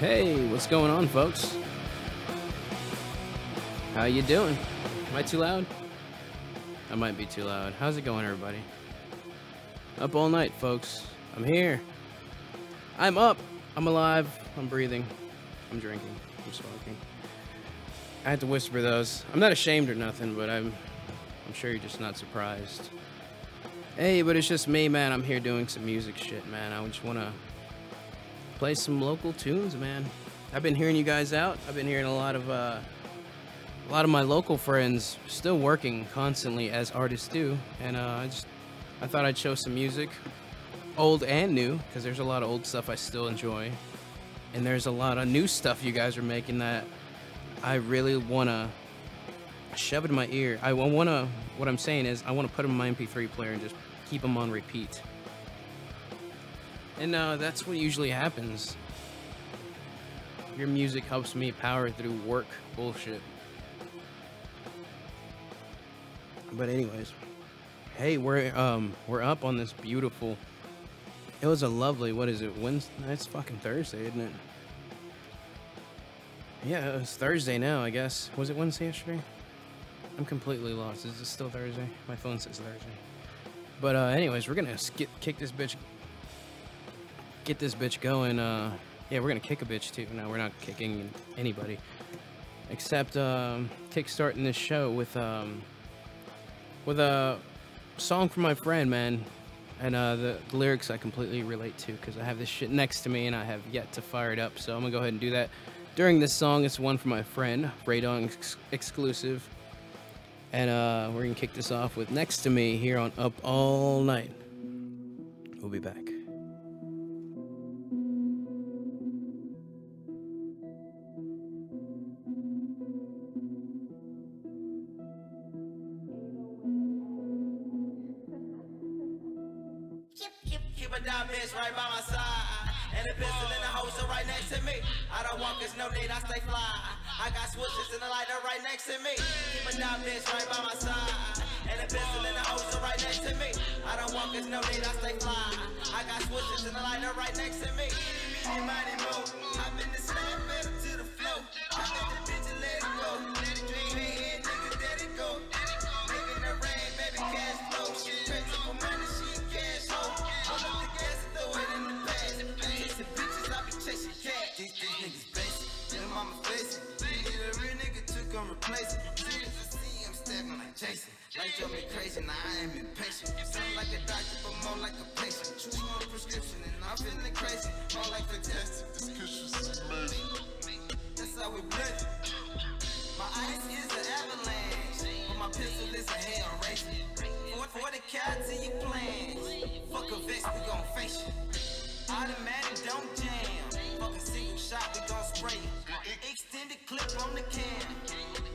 Hey, what's going on, folks? How you doing? Am I too loud? I might be too loud. How's it going, everybody? Up all night, folks. I'm here. I'm up. I'm alive. I'm breathing. I'm drinking. I'm smoking. I had to whisper those. I'm not ashamed or nothing, but I'm sure you're just not surprised. Hey, but it's just me, man. I'm here doing some music shit, man. I just want to play some local tunes, man. I've been hearing you guys out. I've been hearing a lot of my local friends still working constantly as artists do, and I thought I'd show some music, old and new, because there's a lot of old stuff I still enjoy, and there's a lot of new stuff you guys are making that I really wanna shove it in my ear. What I'm saying is, I wanna put them in my MP3 player and just keep them on repeat. And that's what usually happens. Your music helps me power through work bullshit. But anyways, hey, we're up on this beautiful. It was a lovely. What is it? Wednesday? It's fucking Thursday, isn't it? Yeah, it's Thursday now, I guess. Was it Wednesday yesterday? I'm completely lost. Is it still Thursday? My phone says Thursday. But anyways, we're gonna kick this bitch. Get this bitch going. Yeah, we're gonna kick a bitch too. No, we're not kicking anybody, except kickstarting this show with a song from my friend, man. And the lyrics I completely relate to because I have this shit next to me and I have yet to fire it up. So I'm gonna go ahead and do that during this song. It's one from my friend, Radon exclusive, and we're gonna kick this off with "Next to Me" here on Up All Night. We'll be back. Right by my side, and a pistol in the holster right next to me. I don't walk, there's no need, I stay fly. I got switches and a lighter right next to me. Keep a dime bitch right by my side, and a pistol in the holster right next to me. I don't walk, there's no need, I stay fly. I got switches and a lighter right next to me. Money move, I've been the slam better to the flow. I let the bitch and let it go. Dream head niggas, let it go. Making the rain, baby, cash flow. She crazy for money, she cash hoe. All of the gas and throw it in the bag. Chasing bitches, I be chasing cat. These niggas basic, them mama facing. Need a real nigga to come replace it. Soon as I see I'm stepping like Jason. Life drove me crazy, now I am impatient. Sound like a doctor, but more like a patient. Choose my prescription and I'm feeling crazy. More like fantastic, this cushion is amazing. That's how we blend. My ice is an avalanche, but my pistol is a hell racing. For the cat to your plans. Fuck a vest, we gon' face you. Automatic don't jam. Fuck a single shot, we gon' spray you. Extended clip on the can.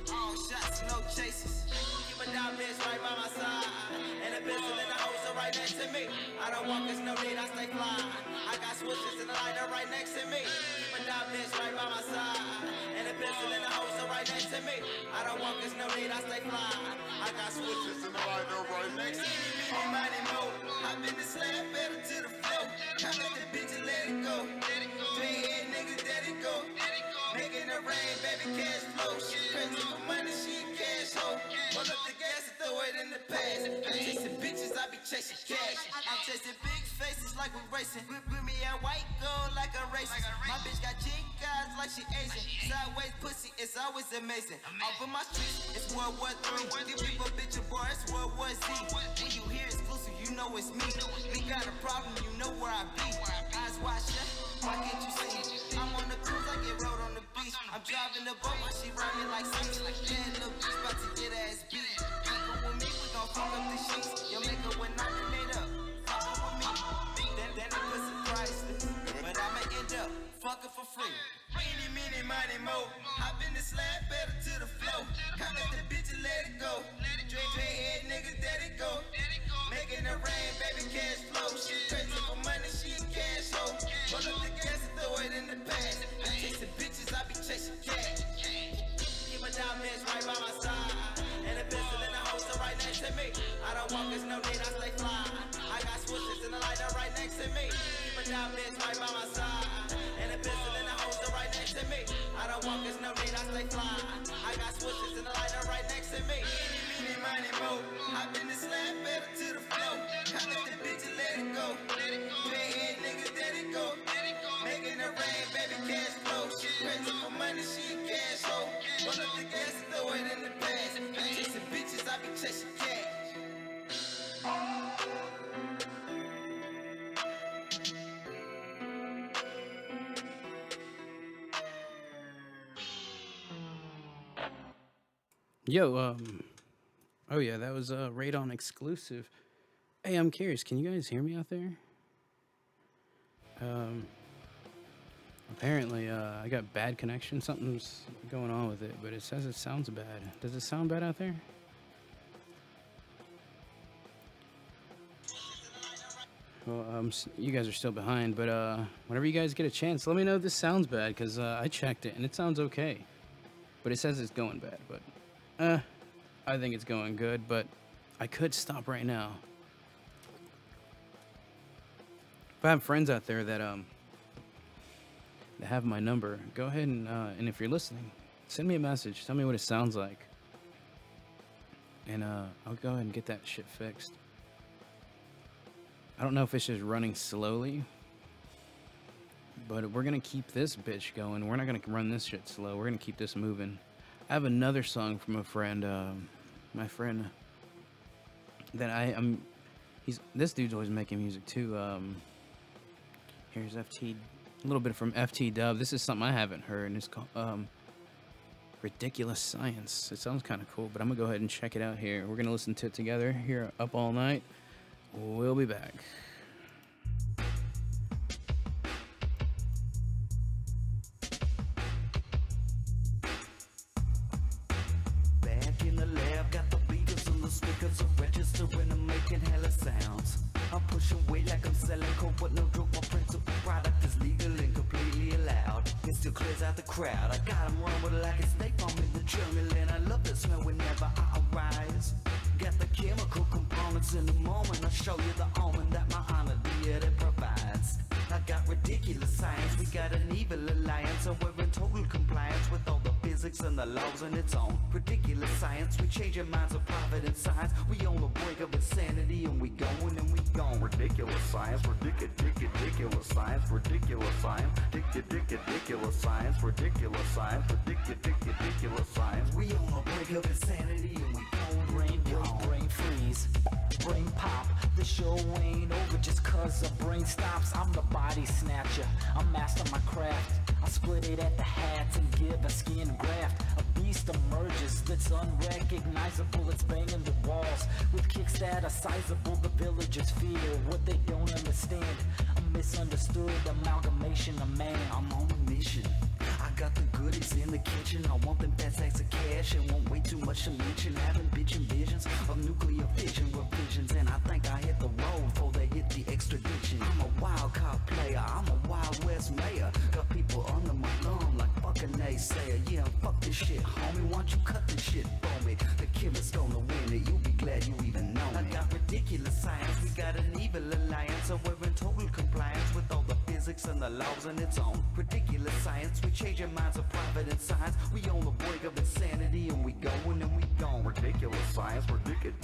All shots, no chases. Keep a dime bitch right by my side, and a pistol in the holster right next to me. I don't walk, there's no need, I stay fly. I got switches and a lighter right next to me. Keep a dime bitch right by my side, and a pistol in the holster right next to me. I don't walk, there's no need, I stay fly. I got switches and a lighter right next to me. Money move, I've been the slam better to the flow. I let the bitch and let it go. Three head niggas, let it go. Making it rain, baby, cash flow. She crazy for money, she cash hoe. Roll up the gas and throw it in the past. Chasing bitches, I be chasing cash. I'm chasing big faces like we racing. With me at white gold like a racist. My bitch got chick eyes like she Asian. Sideways pussy, it's always amazing. Off of my streets, it's World War III. These people bitch a boy, it's World War Z. When you hear exclusive, you know it's me. We got a problem, you know where I be. Eyes wide shut, why can't you see? I'm on the cruise, I get rode on the beach. I'm driving the boat while she ride me like six. Yeah, little bitch about to get ass beat. Fuckin' with me, we gon' fuck up the sheets. Your makeup when I been made up. Fuckin' with me, then it pussy priceless. But I'ma end up fuckin' for free. Meeny, money, mo. I've been the slab better to the flow. Come at the bitch and let it go. Dream head niggas, let it go. Making it rain, baby, cash flow. She crazy for money, she cash hoe. Roll up the gas and throw it in the bag. I chasing bitches, I be chasing cash. Keep a dime bitch right by my side, and a pistol in the holster right next to me. I don't walk, there's no need, I stay fly. I got switches and a lighter right next to me. Keep a dime bitch right by my side, and a pistol in the holster right I don't walk, there's no need, I stay fly. I got switches in the lighter right next to me. Eeny, meeny, miny, mo. Hop in the slab, better to the flow. I let the bitch and let it go. Pay niggas, let it go. Making it rain, baby, cash flow. She crazy for money, she cash hoe. Roll up the gas and throw it in the past. I chasing bitches, I be chasing cash. Yo, oh yeah, that was a Radon exclusive. Hey, I'm curious, can you guys hear me out there? Apparently, I got bad connection. Something's going on with it, but it says it sounds bad. Does it sound bad out there? Well, you guys are still behind, but whenever you guys get a chance, let me know if this sounds bad, because I checked it, and it sounds okay. But it says it's going bad, but I think it's going good, but I could stop right now. If I have friends out there that have my number, go ahead and if you're listening, send me a message. Tell me what it sounds like, and I'll go ahead and get that shit fixed. I don't know if it's just running slowly, but we're gonna keep this bitch going. We're not gonna run this shit slow. We're gonna keep this moving. I have another song from a friend, my friend that this dude's always making music too. Here's FT, a little bit from FT Dub. This is something I haven't heard, and it's called Ridiculous Science. It sounds kind of cool, but I'm gonna go ahead and check it out here. We're gonna listen to it together here Up All Night. We'll be back. Back in the lab, got the beaters and the speakers are registering and making hella sounds. I'm pushing weight like I'm selling coke, but no joke, my principal product is legal and completely allowed. It still clears out the crowd. I got them rumble like a snake farm in the jungle, and I love the smell whenever I arise. Got the chemical components in the moment. I'll show you the almond that my honor deity provides. I got ridiculous science. We got an evil alliance, and we're in total compliance with all the physics and the laws in its own. Ridiculous science. We change our minds of profit and science. We on the brink of insanity, and we going and we gone. Ridiculous science. Ridiculous science. Ridiculous science. Ridiculous science. Ridiculous science. Ridiculous science. We on the brink of insanity, and we going. Brain freeze, brain pop. The show ain't over just cause a brain stops. I'm the body snatcher, I'm master my craft. I split it at the hats and give a skin graft. A beast emerges that's unrecognizable. It's banging the walls with kicks that are sizable. The villagers fear what they don't understand. A misunderstood amalgamation of man. I'm on a mission. I got the goodies in the kitchen. I want them fat sacks of cash and want way too much to mention. Having bitchin' visions of nuclear fission revisions, and I think I hit the road before they hit the extradition. I'm a wild card player, I'm a Wild West mayor. Got people under my thumb like fucking naysayer. Yeah, fuck this shit, homie. Why don't you cut this shit for me? The killer's gonna win it. You'll be glad you even know me. I got ridiculous science. We got an evil alliance, so we're in total compliance with all the physics and the laws in its own. Ridiculous science. We change our minds of profit and science. We on the brink of insanity, and we going and we gone. Ridiculous science. Ridiculous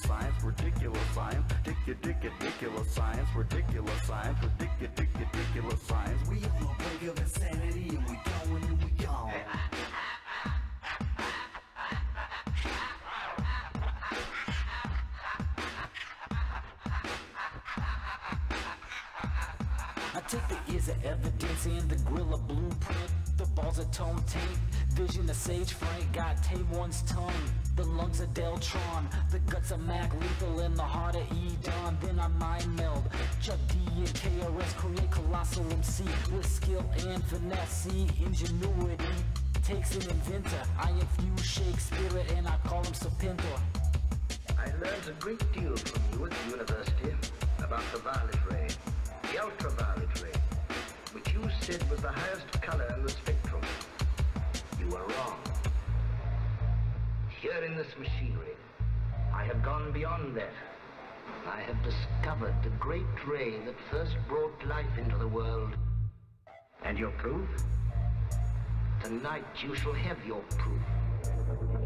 science. Ridiculous science. Ridiculous science. Ridiculous science. Ridiculous science. We on the brink of insanity, and we going and we gone. I take the ears of evidence and the gorilla blueprint. The balls of tone tape, vision of Sage Frank. Got Taemon's tongue, the lungs of Deltron, the guts of Mac Lethal, and the heart of E-Don. Then I mind meld Chuck D and KRS, create colossal MC with skill and finesse. See, ingenuity takes an inventor. I infuse Shakespeare and I call him Serpentor. I learned a great deal from you at the university about the violet ray, the ultraviolet ray, which you said was the highest color in the spectrum. You were wrong. Here in this machinery, I have gone beyond that. I have discovered the great ray that first brought life into the world. And your proof? Tonight you shall have your proof.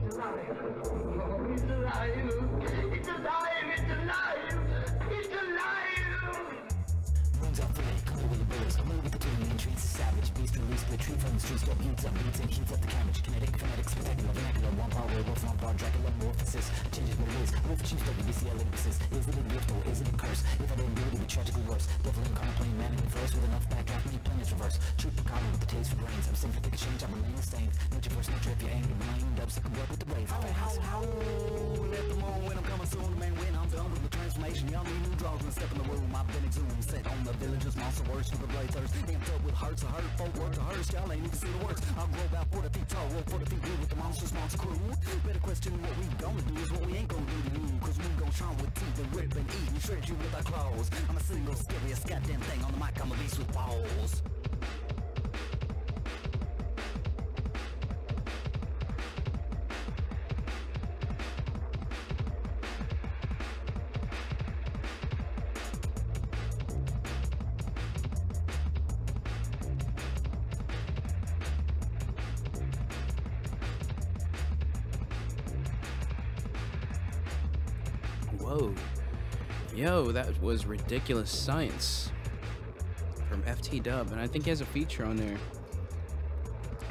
It's alive. Oh, it's alive. It's alive. It's alive. It's alive. Moons out free, color with the bullets, color with the tuning, entrance is savage, beast released, retreat from the streets, dope beats up and heats up the cabbage, kinetic, phonetic, spectacular, vernacular, one part werewolf, one part Dracula, morphosis, changes what it is, wolf chief, WBCL emphasis, is it a gift or is it a curse? If I didn't do it, it'd be tragically worse, devil incarnate playing man in reverse, with enough backdraft, many planets reverse, truth Picasso with the taste for brains, I'm saying for take a change, I remain the same, nature verse, nature if you're angry, blind, dubs, I can work with the brave, let them on when I'm coming soon, man, when I'm done with the transformation, y'all need new draws, and step in the room, I've been exhumed, set on the villagers, monster words for the blade thirst. Amped up with hearts of hurt, folk work to hurt. Y'all ain't even seen the works. I'll grow about 40 feet tall, roll 40 feet blue with the monster crew. Better question what we gonna do is what we ain't gonna do to you. Cause we gon' charm with teeth and rip and eat and shred you with our claws. I'm a single scariest goddamn thing on the mic, I'm a beast with balls. Whoa. Yo, that was Ridiculous Science from FT Dub, and I think he has a feature on there.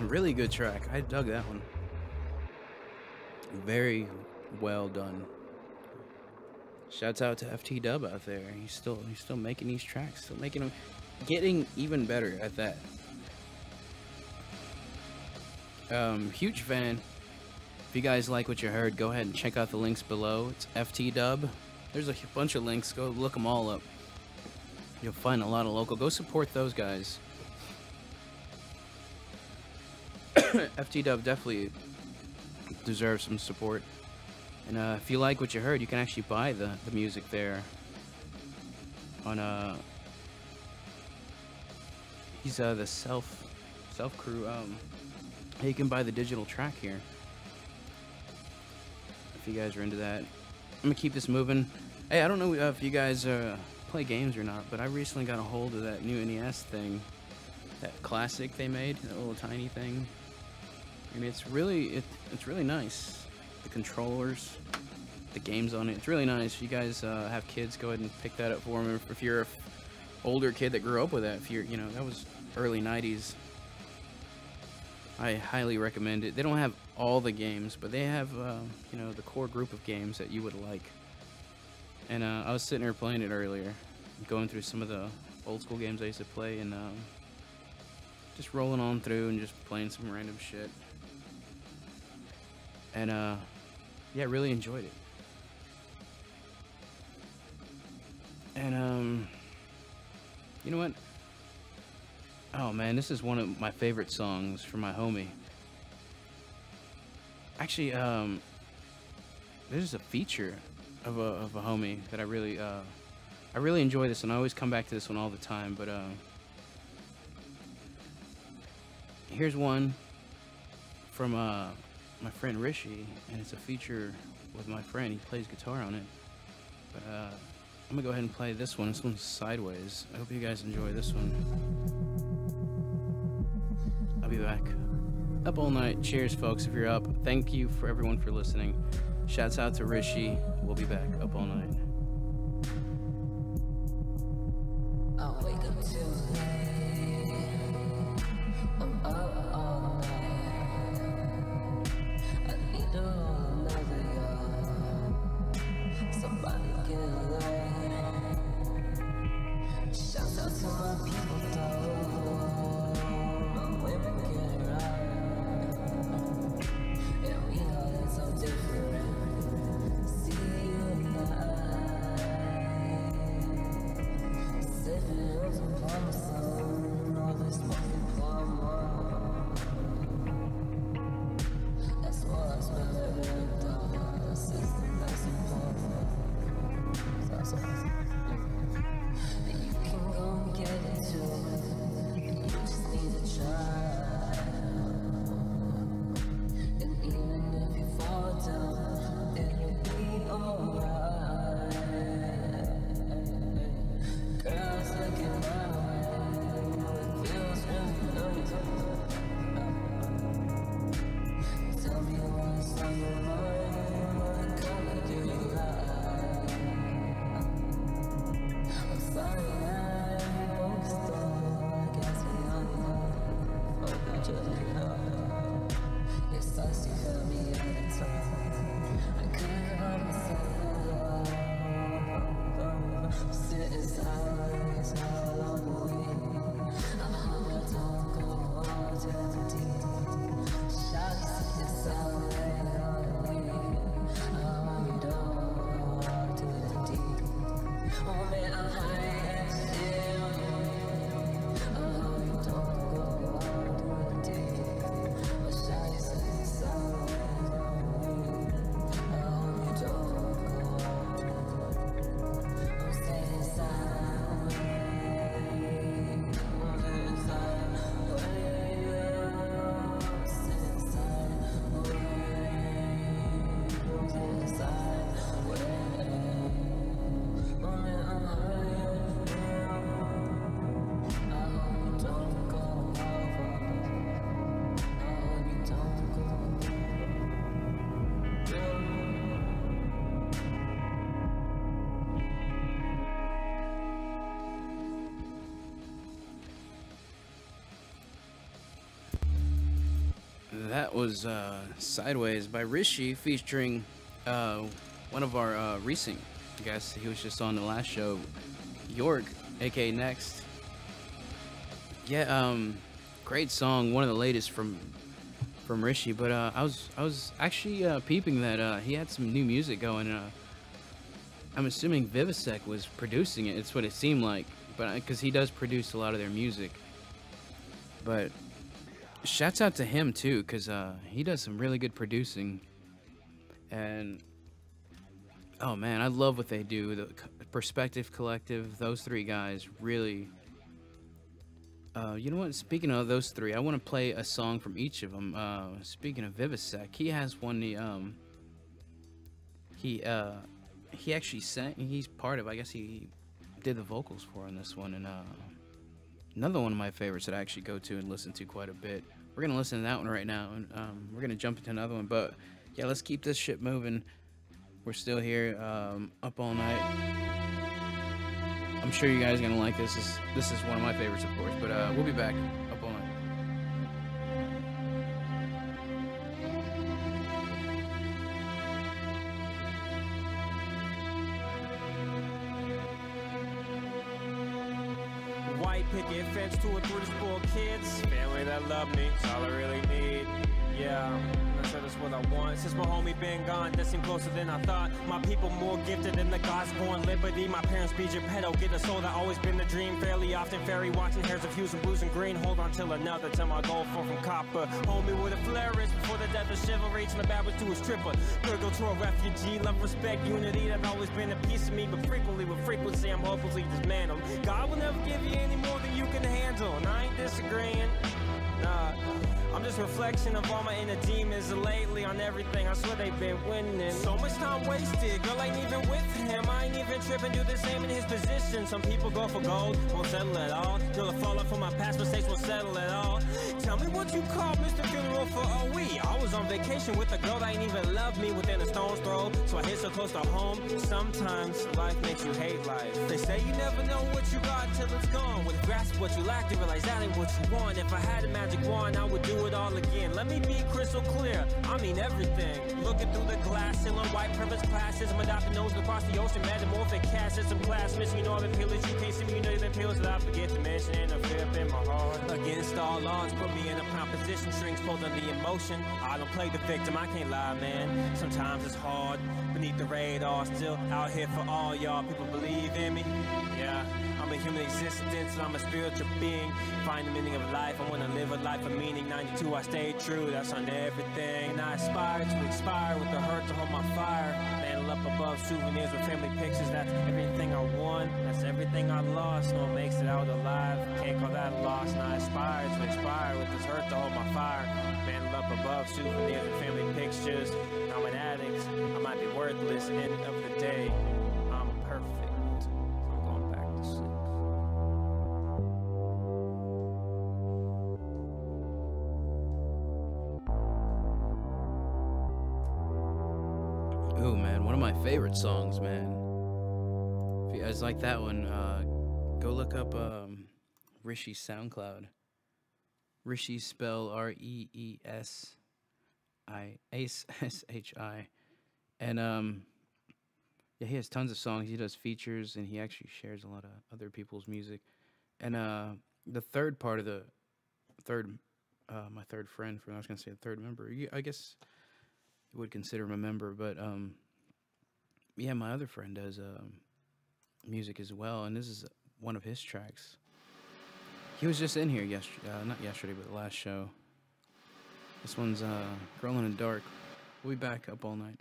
A really good track. I dug that one. Very well done. Shouts out to FT Dub out there. He's still making these tracks, still making them, getting even better at that. Huge fan. If you guys like what you heard, go ahead and check out the links below. It's FT Dub. There's a bunch of links. Go look them all up. You'll find a lot of local. Go support those guys. FT Dub definitely deserves some support. And if you like what you heard, you can actually buy the music there. On he's the self crew. You can buy the digital track here. If you guys are into that. I'm gonna keep this moving. Hey, I don't know if you guys play games or not, but I recently got a hold of that new NES thing, that classic they made, that little tiny thing. I mean, it's really nice. The controllers, the games on it, it's really nice. If you guys have kids, go ahead and pick that up for them. If you're an older kid that grew up with that, if you're, that was early 90s. I highly recommend it. They don't have all the games, but they have, the core group of games that you would like. And I was sitting there playing it earlier, going through some of the old school games I used to play, and just rolling on through and just playing some random shit. And yeah, really enjoyed it. And you know what? Oh man, this is one of my favorite songs from my homie. Actually, there's a feature of a homie that I really enjoy this, and I always come back to this one all the time. But here's one from my friend Rishi, and it's a feature with my friend. He plays guitar on it. But I'm gonna go ahead and play this one. This one's Sideways. I hope you guys enjoy this one. I'll be back. Up all night. Cheers, folks, if you're up. Thank you for everyone for listening. Shouts out to Rishi. We'll be back. Up all night. I'll wake up too late. I'm up all night. I need to roll another yard. Somebody get away. Shouts out to my people though. My women get right. And we know that's so different. See you in the eye. Sipping on some plum sauce. It's us, you feel me all the time. I couldn't help myself. Sitting silent, all on the way. I'm hungry, don't go out to the deep. Shawty sitting silent, all the way. I'm hungry, don't go out to the deep. Oh man, I'm high and still. I'm hungry, don't go out to the deep. But shawty sitting silent, all the way. I'm hungry, don't go out to the deep. I'm staying silent. I'm staying silent. I'm staying silent. I'm staying silent. Oh man, I'm high. I hope you don't go over. I hope you don't go. That was Sideways by Rishi featuring one of our recent guests. He was just on the last show, York, aka Next. Yeah, great song, one of the latest from Rishi. But I was actually peeping that he had some new music going. I'm assuming Vivisec was producing it. It's what it seemed like, but because he does produce a lot of their music. But shouts out to him too, because he does some really good producing. And oh man, I love what they do. The Perspective Collective, those three guys really. You know what? Speaking of those three, I want to play a song from each of them. Speaking of Vivisec, he has one. He actually sang. He's part of. I guess he did the vocals for on this one, and another one of my favorites that I actually go to and listen to quite a bit. We're gonna listen to that one right now, and we're gonna jump into another one. But yeah, let's keep this shit moving. We're still here, up all night. I'm sure you guys are gonna like this. This is one of my favorites, of course. But we'll be back. Up all night. White picket fence, 2 or 3 spoiled kids. Family that love me, it's all I really need. Yeah, I said that's what I want. Since my homie been gone, that seemed closer than I thought. My people more gifted than the gods born liberty. My parents be Geppetto, get a soul that always been the dream. Fairly often fairy watching hairs of hues and blues and green. Hold on till another time my goal fall from copper. Homie with a flourish before the death of chivalry. And the bad was to a stripper. Go to a refugee, love, respect, unity. That's always been a piece of me, but frequently with frequency I'm hopelessly dismantled. God will never give you any more than you can handle, and I ain't disagreeing. Nah, I'm just reflection of all my inner demons. And lately on everything, I swear they've been winning. So much time wasted, girl ain't even with him. I ain't even tripping, do the same in his position. Some people go for gold, won't settle at all. Till the fallout from my past mistakes won't settle at all. Tell me what you call Mr. Funeral for OE. I was on vacation with a girl that ain't even love me within a stone's throw. So I hit so close to home. Sometimes life makes you hate life. They say you never know what you got till it's gone. When you grasp what you lack, you realize that ain't what you want. If I had a magic wand, I would do it all again. Let me be crystal clear, I mean everything. Looking through the glass, ceiling, white privilege classes. I'm adopting those across the ocean, metamorphic cast. Some class missing, you know I've been peelers. You can't see me, you know you've been peelers. That I forget to mention, and I feel up in my heart. Against all odds, put me in a prime position. Strings pulled on the emotion. I don't play the victim, I can't lie, man. Sometimes it's hard, beneath the radar. Still out here for all y'all, people believe in me. Yeah, I'm a human existence, and I'm a spiritual being. Find the meaning of life, I wanna live a life of meaning. 92, I stayed true, that's on everything. And I aspire to expire with the hurt to hold my fire. Mantle up above souvenirs with family pictures, that's everything I won. That's everything I lost, no one makes it out alive. Can't call that a loss, and I aspire to expire with this hurt to hold my fire. Mantle up above souvenirs with family pictures. I'm an addict, I might be worthless, end of the day. I'm perfect, I'm going back to sleep. Ooh, man, one of my favorite songs, man. If you guys like that one, go look up Rishi's SoundCloud. Rishi spell Reesi, and yeah, he has tons of songs. He does features, and he actually shares a lot of other people's music. And the third part of the third, my third friend from I was gonna say the third member. I guess you would consider him a member, but yeah, my other friend does music as well, and this is one of his tracks. He was just in here yesterday, not yesterday, but the last show. This one's Girl in the Dark. We'll be back up all night.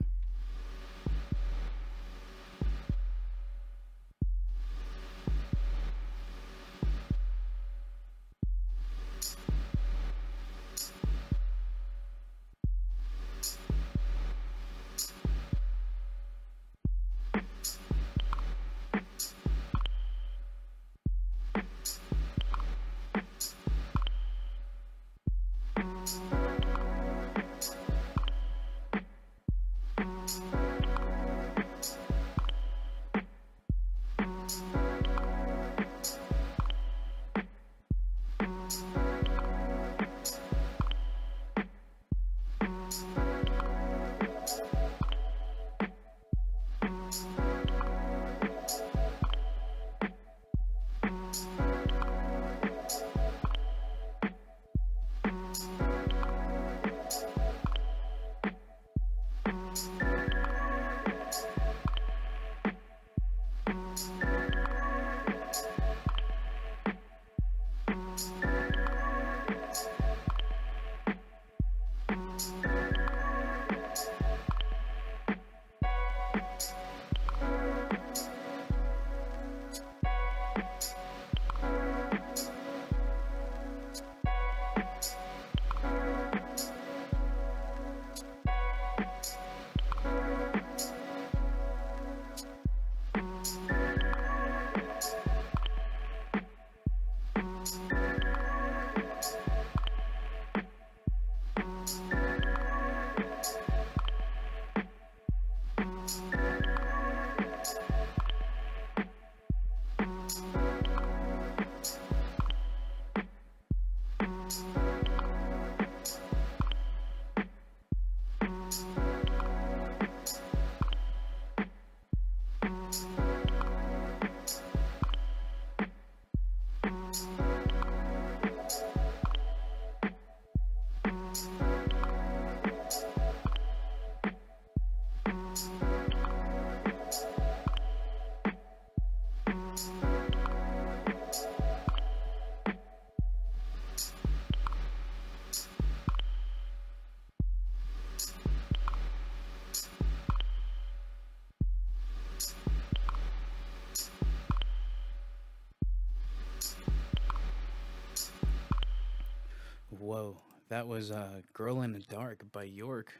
Whoa, that was Girl in the Dark by York.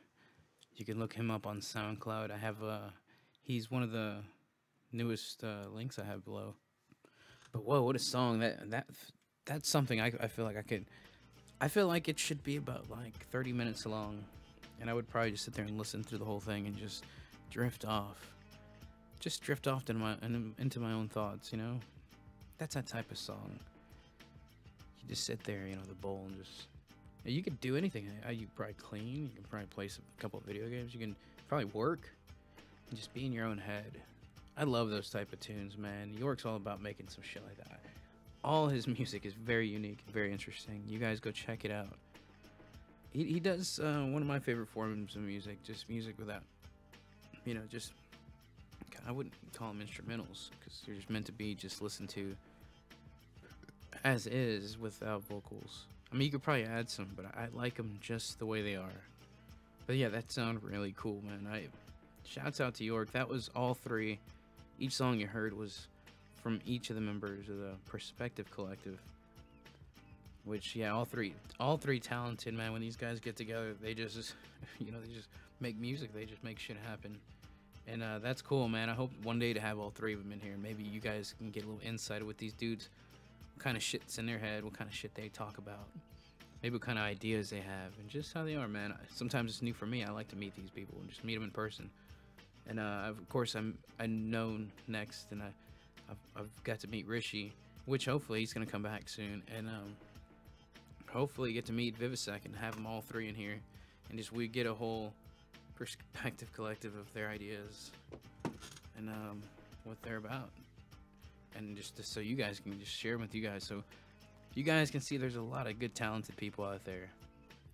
You can look him up on SoundCloud. I have he's one of the newest links I have below. But whoa, what a song! That's something I feel like I feel like it should be about like 30 minutes long, and I would probably just sit there and listen through the whole thing and just drift off, into my own thoughts. You know, that's that type of song. You just sit there, you know, the bowl, and just you could do anything. You probably clean. You can probably play a couple of video games. You can probably work and just be in your own head. I love those type of tunes, man. York's all about making some shit like that. All his music is very unique, very interesting. You guys go check it out. He does one of my favorite forms of music, just music without, you know, just, I wouldn't call them instrumentals, because they're just meant to be just listened to as is without vocals. I mean, you could probably add some, but I like them just the way they are. But yeah, that sounded really cool, man. Shouts out to York. That was all three. Each song you heard was from each of the members of the Perspective Collective. Which, yeah, all three talented, man. When these guys get together, they just, you know, they just make music. They just make shit happen. And that's cool, man. I hope one day to have all three of them in here. Maybe you guys can get a little insight of what these dudes, what kind of shit's in their head, what kind of shit they talk about, maybe what kind of ideas they have, and just how they are, man. Sometimes it's new for me. I like to meet these people and just meet them in person. And of course, I know next, and I've got to meet Rishi, which hopefully he's gonna come back soon. And hopefully get to meet Vivisec and have them all three in here, and just we get a whole perspective collective of their ideas and what they're about, and just so you guys can just share them with you guys, so you guys can see there's a lot of good talented people out there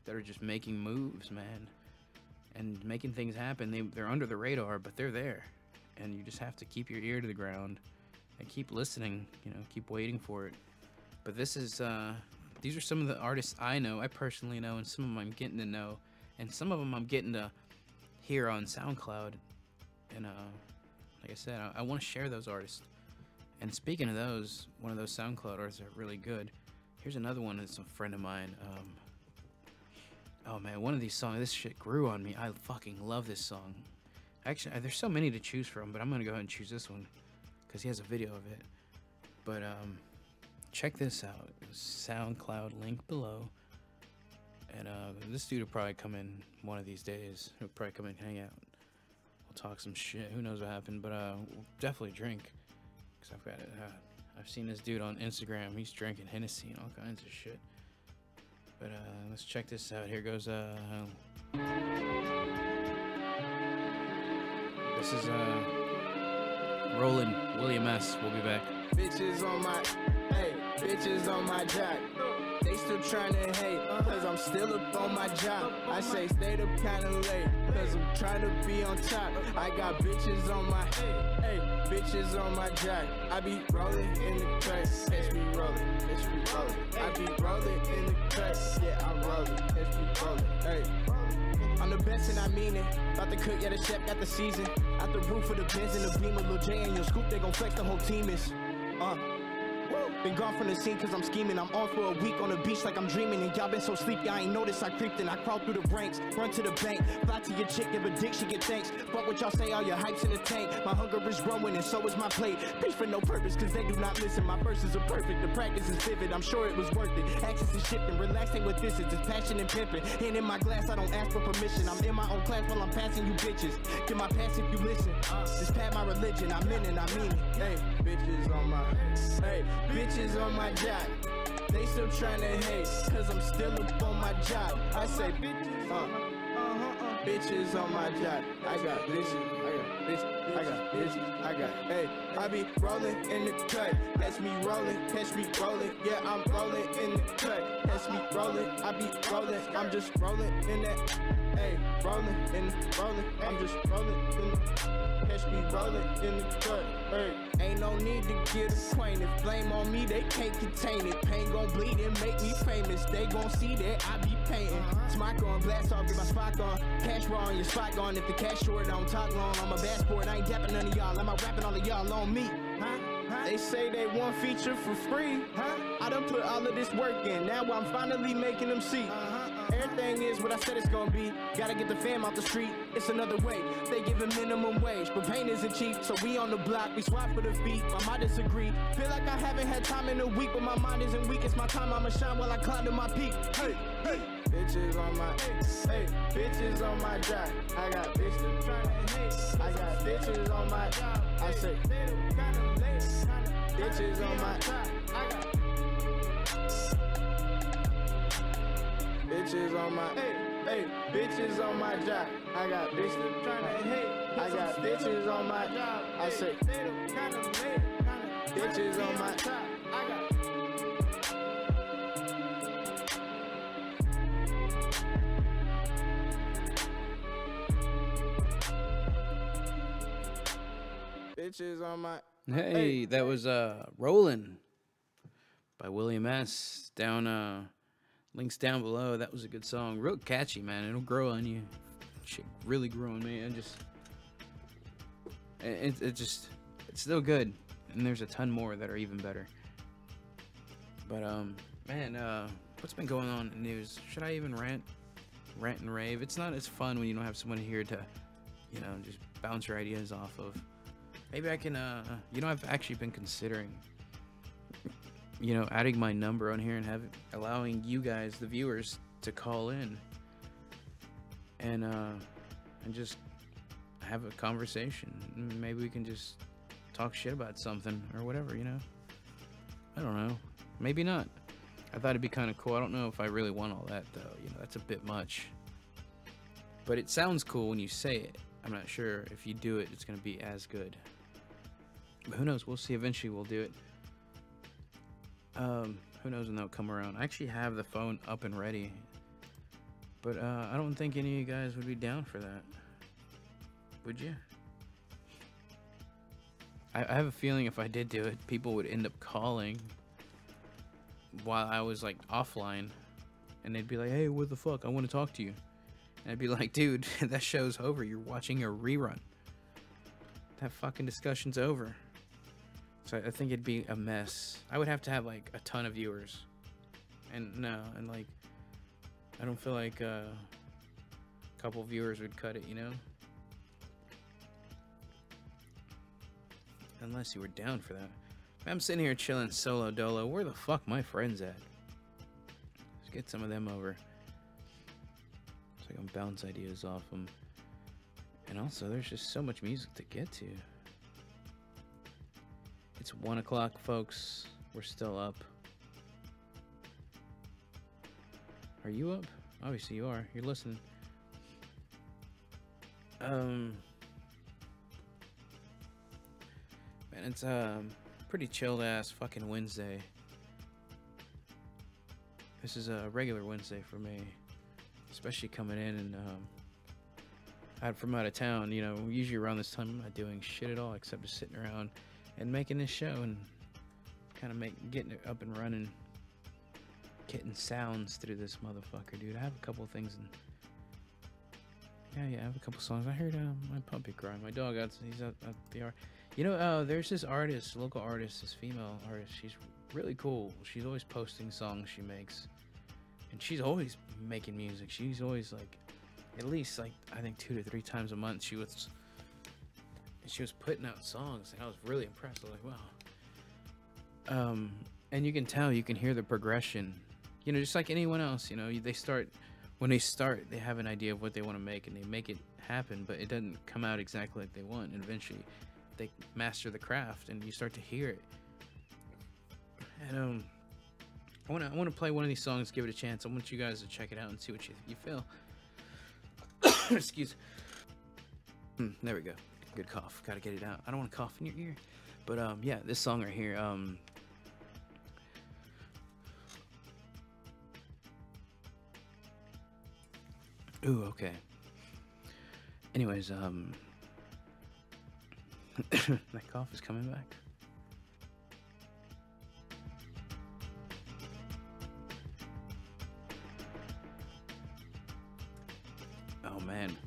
that are just making moves, man, and making things happen. They're under the radar, but they're there, and you just have to keep your ear to the ground and keep listening, you know, keep waiting for it. But this is these are some of the artists I know, I personally know, and some of them I'm getting to know, and some of them I'm getting to hear on SoundCloud. And like I said, I want to share those artists. And speaking of those, one of those SoundCloud artists are really good. Here's another one that's a friend of mine. Oh man, one of these songs, this shit grew on me. I fucking love this song. Actually, there's so many to choose from, but I'm gonna go ahead and choose this one because he has a video of it. But check this out. SoundCloud link below. And this dude will probably come in one of these days. He'll probably come in and hang out. We'll talk some shit. Who knows what happened, but we'll definitely drink. Cause I've got it. I've seen this dude on Instagram. He's drinking Hennessy and all kinds of shit. But let's check this out. Here goes. This is Roland William S. We'll be back. Bitches on my, hey, bitches on my jack. They still tryna hate, cause I'm still up on my job. I say stayed up kinda late, cause I'm trying to be on top. I got bitches on my, hey, bitches on my jack. I be rolling in the cut, catch me rolling, catch me rolling. I be rolling in the cut, yeah, I'm rolling, catch me rolling, hey. I'm the best and I mean it. About to cook, yeah, the chef got the season. Out the roof of the Benz and the beam of Lil J and your scoop, they gon' flex, the whole team is. Been gone from the scene cause I'm scheming. I'm on for a week on the beach like I'm dreaming. And y'all been so sleepy, I ain't noticed I creeped in. I crawl through the ranks, run to the bank, fly to your chick, give a dick, she get thanks. Fuck what y'all say, all your hypes in the tank. My hunger is growing and so is my plate. Preach for no purpose cause they do not listen. My verses are perfect, the practice is vivid. I'm sure it was worth it. Access is shifting, relaxing with this, it's passion and pimping. And in my glass, I don't ask for permission. I'm in my own class while I'm passing you bitches. Get my pass if you listen. This pat my religion, I'm in it, I mean it. Hey, bitches on my, hey, bitches on my job. They still tryna hate, cause I'm still up on my job. I say bitches, bitches on my job. I got bitches, I got bitches, I got bitches, I got, hey, I be rolling in the cut. Catch me rolling, yeah, I'm rolling in the cut. Catch me rolling, I be rolling, I'm just rolling in that, hey, rolling, I'm just rolling in the, catch me rolling in the cut, hey. Ain't no need to get acquainted. Blame on me, they can't contain it. Pain gon' bleed and make me famous. They gon' see that I be painting. Smock on, blast off, get my spot on. Cash raw on your spot gone. If the cash short, I don't talk long. I'm a bad sport, I ain't dapping none of y'all. I'm rapping all of y'all on me. They say they want feature for free. I done put all of this work in. Now I'm finally making them see. Everything is what I said it's gonna be. Gotta get the fam out the street. It's another way. They giving minimum wage, but pain isn't cheap. So we on the block, we swap for the feet. I might disagree. Feel like I haven't had time in a week, but my mind isn't weak. It's my time, I'ma shine while I climb to my peak. Hey, hey. Bitches on my, hey, bitches on my job. I got bitches trying to hate. I got bitches on my job. I say, bitches on my job. I got bitches on my, hey, bitches on my job. I got bitches trying to hate. I got bitches on my job. I say, bitches on my job. I got bitches on my. Hey, that was Rollin' by William S. Down links down below. That was a good song. Real catchy, man. It'll grow on you. Shit really grew on me. It's still good. And there's a ton more that are even better. But man, what's been going on in the news? Should I even rant and rave? It's not as fun when you don't have someone here to, you know, just bounce your ideas off of. Maybe I can, you know, I've actually been considering, you know, adding my number on here and allowing you guys, the viewers, to call in and just have a conversation. Maybe we can just talk shit about something or whatever, you know. I don't know. Maybe not. I thought it'd be kind of cool. I don't know if I really want all that though. You know, that's a bit much. But it sounds cool when you say it. I'm not sure if you do it, it's gonna be as good. But who knows? We'll see. Eventually, we'll do it. Who knows when they'll come around? I actually have the phone up and ready, but I don't think any of you guys would be down for that. Would you? I have a feeling if I did do it, people would end up calling while I was like offline, and they'd be like, "Hey, what the fuck? I want to talk to you." And I'd be like, "Dude, that show's over. You're watching a rerun. That fucking discussion's over." So I think it'd be a mess. I would have to have like a ton of viewers, and like I don't feel like a couple viewers would cut it, you know. Unless you were down for that. I'm sitting here chilling solo dolo. Where the fuck my friends at? Let's get some of them over. So I can bounce ideas off them. And also, there's just so much music to get to. It's 1 o'clock, folks. We're still up. Are you up? Obviously you are. You're listening. Man, it's pretty chilled ass fucking Wednesday. This is a regular Wednesday for me, especially coming in and from out of town. You know, usually around this time I'm not doing shit at all except just sitting around and making this show and kind of getting it up and running, getting sounds through this motherfucker, dude. I have a couple of things and yeah, I have a couple songs. I heard my puppy cry. My dog he's at the yard. You know, there's this artist, local artist, this female artist. She's really cool. She's always posting songs she makes, and she's always making music. She's always like, at least like I think 2 to 3 times a month she was putting out songs, and I was really impressed. I was like, wow. And you can tell, you can hear the progression. You know, just like anyone else. You know, when they start, they have an idea of what they want to make, and they make it happen, but it doesn't come out exactly like they want. And eventually, they master the craft, and you start to hear it. And I want to play one of these songs, give it a chance. I want you guys to check it out and see what you feel. Excuse. There we go. Good cough. Gotta get it out. I don't want to cough in your ear. But yeah, this song right here. Ooh, okay. Anyways, that cough is coming back. Oh man,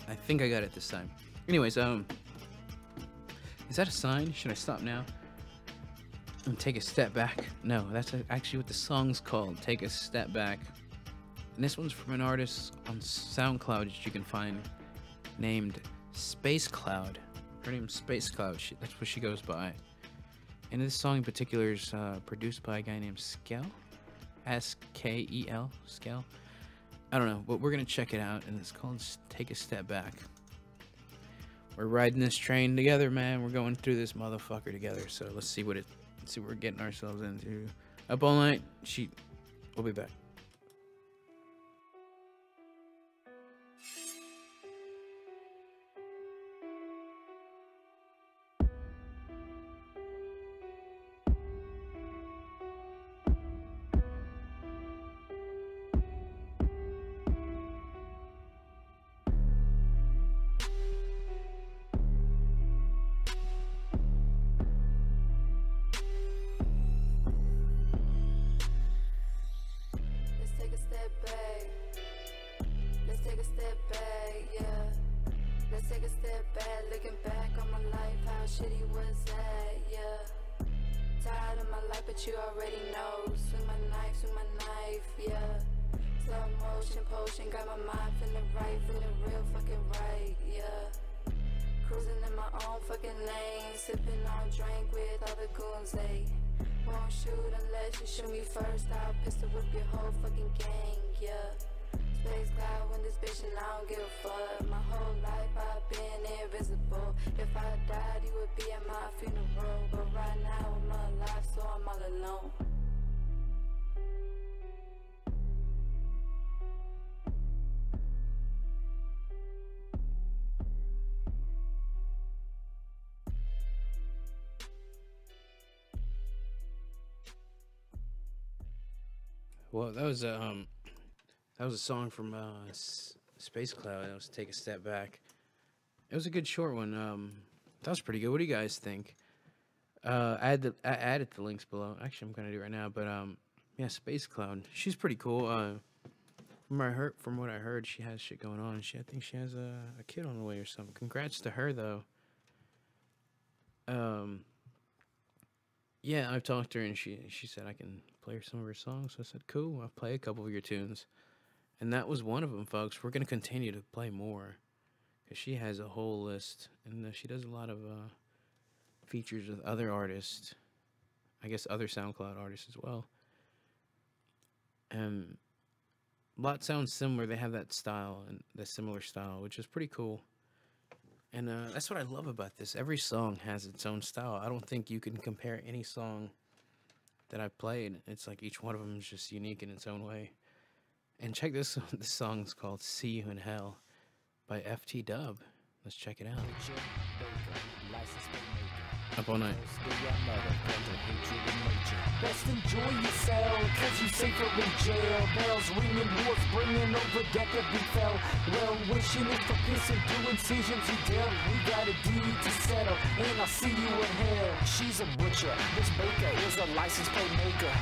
I think I got it this time. Anyways, is that a sign? Should I stop now and take a step back? No, that's actually what the song's called. Take a Step Back. And this one's from an artist on SoundCloud that you can find named Space Cloud. Her name's Space Cloud. That's what she goes by. And this song in particular is produced by a guy named Skel. S-K-E-L. Skel. I don't know, but we're going to check it out. And it's called Take a Step Back. We're riding this train together, man. We're going through this motherfucker together. So let's see what we're getting ourselves into. Up All Night. We'll be back. Well, that was a song from Space Cloud. That was Take a Step Back. It was a good short one. That was pretty good. What do you guys think? I added the links below. Actually, I'm gonna do it right now. But yeah, Space Cloud. She's pretty cool. From what I heard, she has shit going on. I think she has a kid on the way or something. Congrats to her though. Yeah, I've talked to her and she said I can play her some of her songs. So I said, cool. I'll play a couple of your tunes, and that was one of them, folks. We're gonna continue to play more because she has a whole list, and she does a lot of features with other artists. I guess other SoundCloud artists as well. And a lot sounds similar. They have that style and that similar style, which is pretty cool. And that's what I love about this. Every song has its own style. I don't think you can compare any song that I've played. It's like each one of them is just unique in its own way. And check this. This song is called "See You in Hell" by FT Dub. Let's check it out. Up all night. Best enjoy yourself, cause you safer in jail. Bells ringing, wars bringing over death that befell. Well, wishing is for piss and do incisions you dealt. We got a deed to settle, and I'll see you in hell. She's a butcher, this baker is a license plate maker.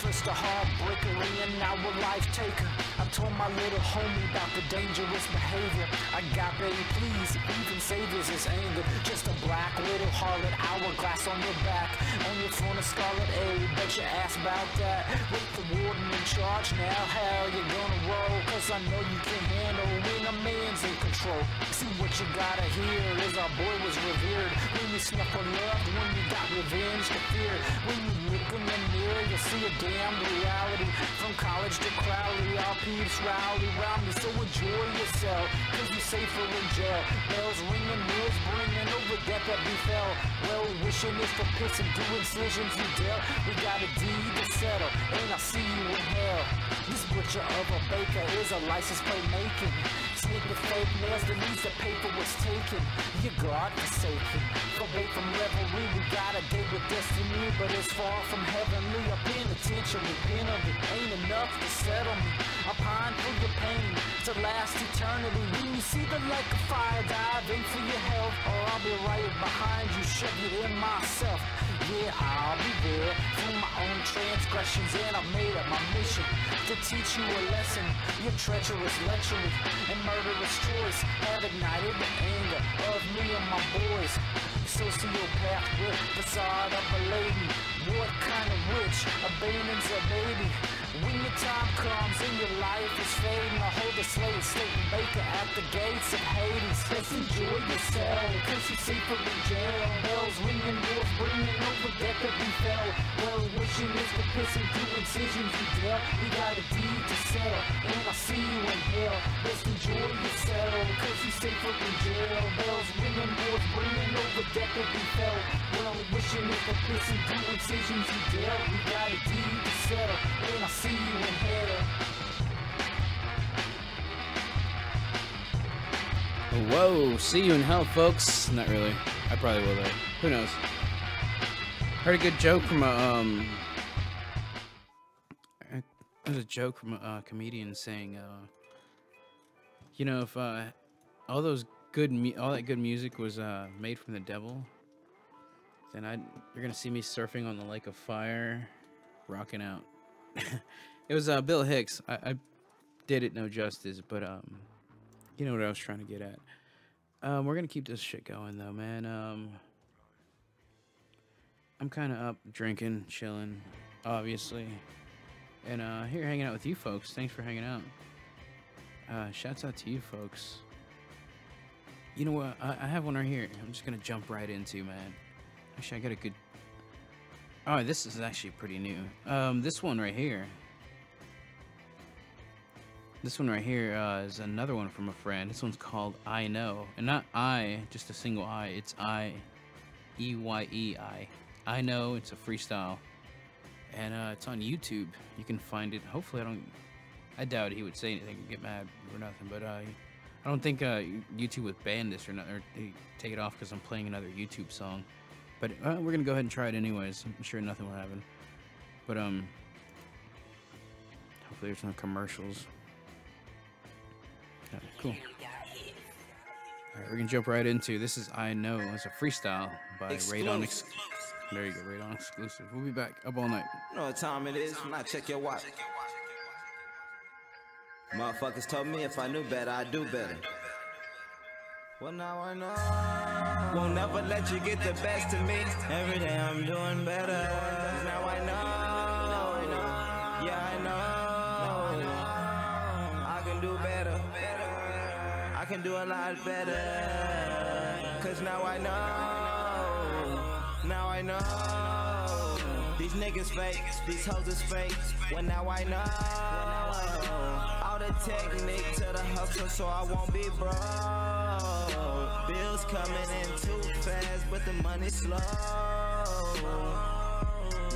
First a heartbreaker and now a life taker. I told my little homie about the dangerous behavior. I got baby, please, even saviors is anger. Just a black little harlot, hourglass on your back. On your phone a scarlet A, bet you ask about that. Wait, the warden in charge now, how you gonna roll? Cause I know you can handle when a man's in control. See what you gotta hear is our boy was revered. When you snuff a love, when you got revenge to fear. When you look in the mirror, you see a damn reality. From college to Crowley, all peeps rally round me. So enjoy yourself, cause you're safer in jail. Bells ringing, wheels bringing over death that befell. Well, wishing is for piss and do incisions you dealt. We got a deed to settle, and I'll see you in hell. This butcher of a baker is a license plate making. Sneak with fake nails that needs to pay for what's taken. You're God forsaken. Forbade from revelry, we got a date with destiny, but it's far from heavenly. A penitentiary penalty ain't enough to settle me. I pine for your pain to last eternity. When you see the light of fire, dive in for your health, or I'll be right behind you, shove you in myself. Yeah, I'll be there for my own transgressions, and I've made it my mission to teach you a lesson. Your treacherous lechery and murderous choice have ignited the anger of me and my boys. Sociopath with facade of a lady. What kind of witch abandons a baby? When your time comes and your life is fading, I hold a slave, Satan Baker at the gates of Hades. Let's enjoy yourself, cause you're safer in jail. Bells ringing, wars bringing over death that befell. Well, wishing is for piss and do incisions you dealt. We got a deed to settle, and I'll see you in hell. Let's enjoy yourself, cause you're safer in jail. Bells ringing, wars bringing over death that befell. Well, wishing is for piss and do incisions you dealt. We got a deed to settle, and I'll see you in hell. Whoa, see you in hell, folks. Not really. I probably will though. Who knows? Heard a good joke from a there's a joke from a comedian saying, you know, if all that good music was made from the devil, then you're gonna see me surfing on the lake of fire, rocking out. It was Bill Hicks. I did it no justice, but you know what I was trying to get at. We're gonna keep this shit going though, man. I'm kind of up drinking, chilling, obviously, and here hanging out with you folks. Thanks for hanging out. Shouts out to you folks. You know what? I have one right here. I'm just gonna jump right into, man. Actually, I got a good. Oh, this is actually pretty new. This one right here. This one right here is another one from a friend. This one's called I Know. And not I, just a single I. It's I, E-Y-E-I. I Know. It's a freestyle. And it's on YouTube. You can find it. Hopefully I doubt he would say anything and get mad or nothing. But I don't think YouTube would ban this or they take it off because I'm playing another YouTube song. But we're going to go ahead and try it anyways. I'm sure nothing will happen. But Hopefully there's no commercials. Okay, cool. Alright, we're gonna jump right into this is I Know. It's a freestyle by Radon There you go, Radon exclusive. We'll be back up all night. You know what time it is when I check your watch. Motherfuckers told me if I knew better, I'd do better. Well, now I know. Won't never let you get the best of me. Every day I'm doing better. Now I know. Yeah, I know. I can do better. I can do a lot better. Cause now I know. Now I know. These niggas fake. These hoes is fake. Well, now I know. All the technique to the hustle so I won't be broke. Bills coming in too fast, but the money slow.